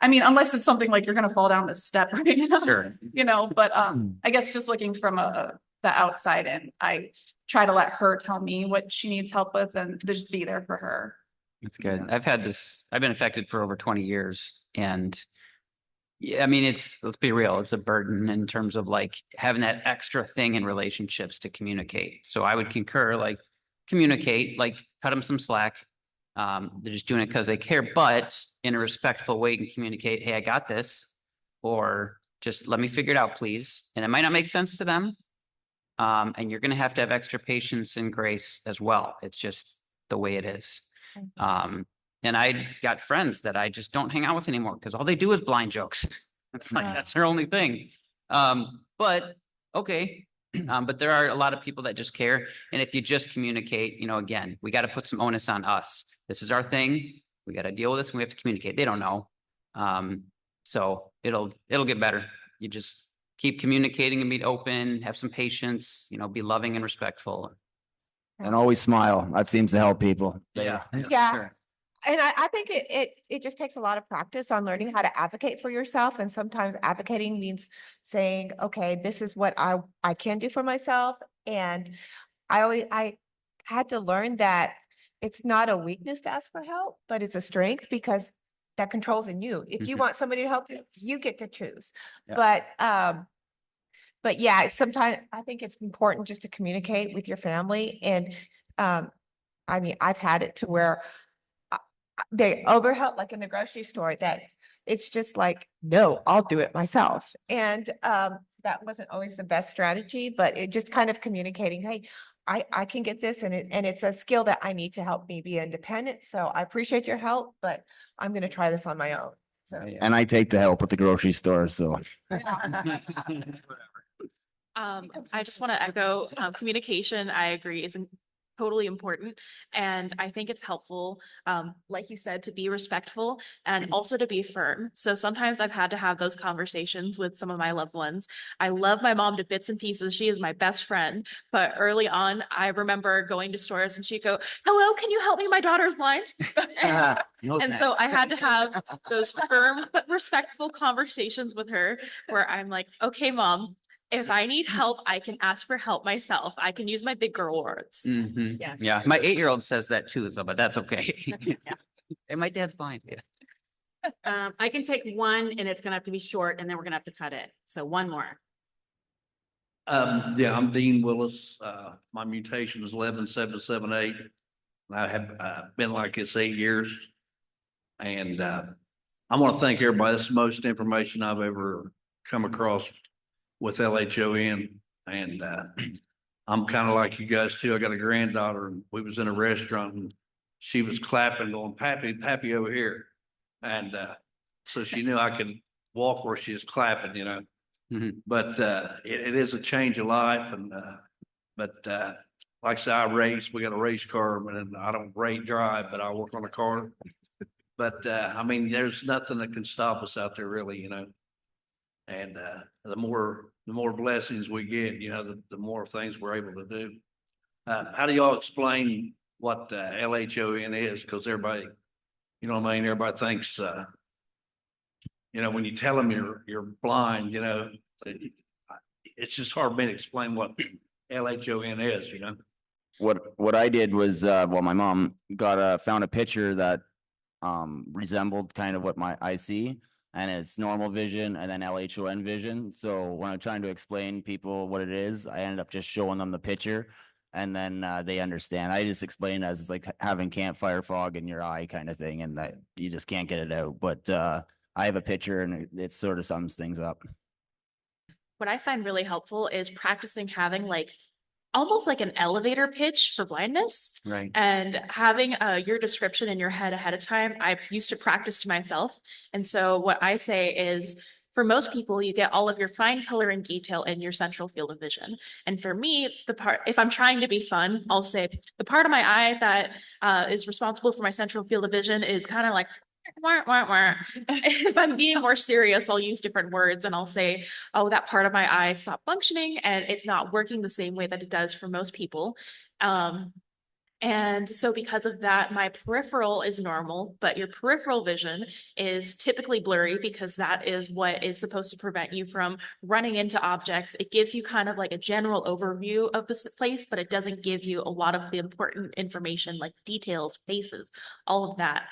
I mean, unless it's something like you're gonna fall down the step right now. Sure. But I guess just looking from the outside in, I try to let her tell me what she needs help with and just be there for her. That's good. I've been affected for over 20 years, and yeah, I mean, let's be real, it's a burden in terms of like having that extra thing in relationships to communicate. So I would concur, like, communicate, like cut them some slack. They're just doing it because they care, but in a respectful way, you can communicate, hey, I got this, or just let me figure it out, please. And it might not make sense to them. And you're going to have extra patience and grace as well. It's just the way it is. And I got friends that I just don't hang out with anymore because all they do is blind jokes. It's like, that's their only thing. But okay. But there are a lot of people that just care. And if you just communicate, again, we got to put some onus on us. This is our thing. We got to deal with this and we have to communicate. They don't know. So it'll get better. You just keep communicating and be open, have some patience, be loving and respectful. And always smile. That seems to help people. Yeah. Sure. And I think it just takes a lot of practice on learning how to advocate for yourself. And sometimes advocating means saying, okay, this is what I can do for myself. And I had to learn that it's not a weakness to ask for help, but it's a strength because that controls in you. If you want somebody to help you, you get to choose. Yeah. But yeah, sometimes I think it's important just to communicate with your family. And I mean, I've had it to where they overhelp, like in the grocery store, that it's just like, no, I'll do it myself. And that wasn't always the best strategy, but it just kind of communicating, hey, I can get this, and it's a skill that I need to help me be independent. So I appreciate your help, but I'm going to try this on my own. So And I take the help at the grocery store, so. I just want to echo communication. I agree is totally important. And I think it's helpful, like you said, to be respectful and also to be firm. So sometimes I've had to have those conversations with some of my loved ones. I love my mom to bits and pieces. She is my best friend. But early on, I remember going to stores and she'd go, hello, can you help me? My daughter's blind. And so I had to have those firm but respectful conversations with her where I'm like, okay, Mom, if I need help, I can ask for help myself. I can use my big girl words. Yes. Yeah. My 8-year-old says that too, so, but that's okay. And my dad's blind. Yeah. I can take one and it's gonna have to be short and then we're gonna have to cut it. So one more. Yeah, I'm Dean Willis. My mutation is 11778. I have been like this 8 years. And I want to thank everybody. This is the most information I've ever come across with LHON. And I'm kind of like you guys too. I got a granddaughter and we was in a restaurant and she was clapping, going, Pappy, Pappy over here. And so she knew I could walk where she was clapping, you know. Mhm. But it is a change of life, and but like I said, I race. We got a race car, and I don't drive, but I work on a car. But I mean, there's nothing that can stop us out there, really, you know. And the more blessings we get, you know, the more things we're able to do. How do y'all explain what LHON is? Because everybody, you know what I mean? Everybody thinks, you know, when you tell them you're blind, you know, it's just hard for me to explain what LHON is, you know? What I did was, well, my mom found a picture that resembled kind of what I see, and it's normal vision and then LHON vision. So when I'm trying to explain people what it is, I ended up just showing them the picture, and then they understand. I just explain it as like having campfire fog in your eye kind of thing, and that you just can't get it out. But I have a picture, and it sort of sums things up. What I find really helpful is practicing having like almost like an elevator pitch for blindness. Right. And having your description in your head ahead of time. I used to practice to myself. And so what I say is, for most people, you get all of your fine color and detail in your central field of vision. And for me, if I'm trying to be fun, I'll say the part of my eye that is responsible for my central field of vision is kind of like, wah, wah, wah. If I'm being more serious, I'll use different words and I'll say, oh, that part of my eye stopped functioning and it's not working the same way that it does for most people. And so because of that, my peripheral is normal, but your peripheral vision is typically blurry because that is what is supposed to prevent you from running into objects. It gives you kind of like a general overview of this place, but it doesn't give you a lot of the important information like details, faces, all of that.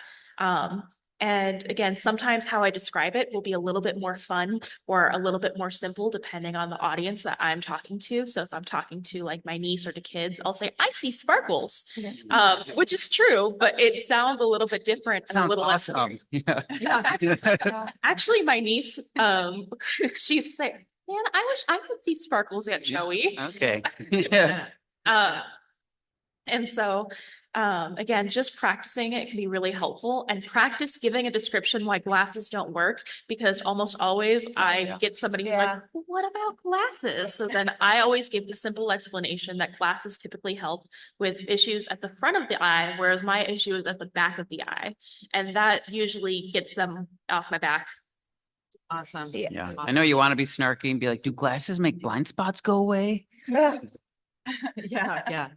And again, sometimes how I describe it will be a little bit more fun or a little bit more simple depending on the audience that I'm talking to. So if I'm talking to like my niece or to kids, I'll say, I see sparkles, which is true, but it sounds a little bit different and a little less. Yeah. Actually, my niece, she's like, man, I wish I could see sparkles at Joey. Okay. Yeah. And so, again, just practicing it can be really helpful, and practice giving a description why glasses don't work, because almost always I get somebody who's like, well, what about glasses? So then I always give the simple explanation that glasses typically help with issues at the front of the eye, whereas my issue is at the back of the eye. And that usually gets them off my back. Awesome. Yeah. I know you want to be snarky and be like, do glasses make blind spots go away? Yeah. Yeah.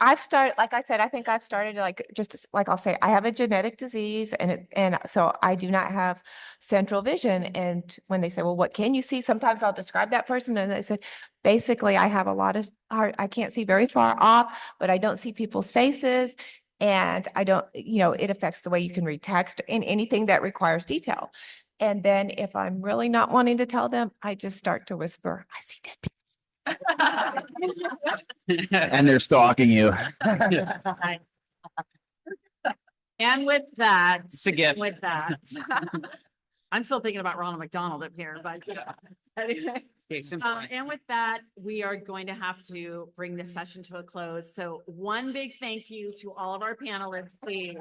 I've started, like I said, I think I've started like, just like I'll say, I have a genetic disease and so I do not have central vision. And when they say, well, what can you see? Sometimes I'll describe that person and they said, basically I have a lot of I can't see very far off, but I don't see people's faces. And I don't, it affects the way you can read text and anything that requires detail. And then if I'm really not wanting to tell them, I just start to whisper, I see dead people. And they're stalking you. And with that, It's a gift. with that, I'm still thinking about Ronald McDonald up here, but anyway. And with that, we are going to have to bring this session to a close. So one big thank you to all of our panelists, please.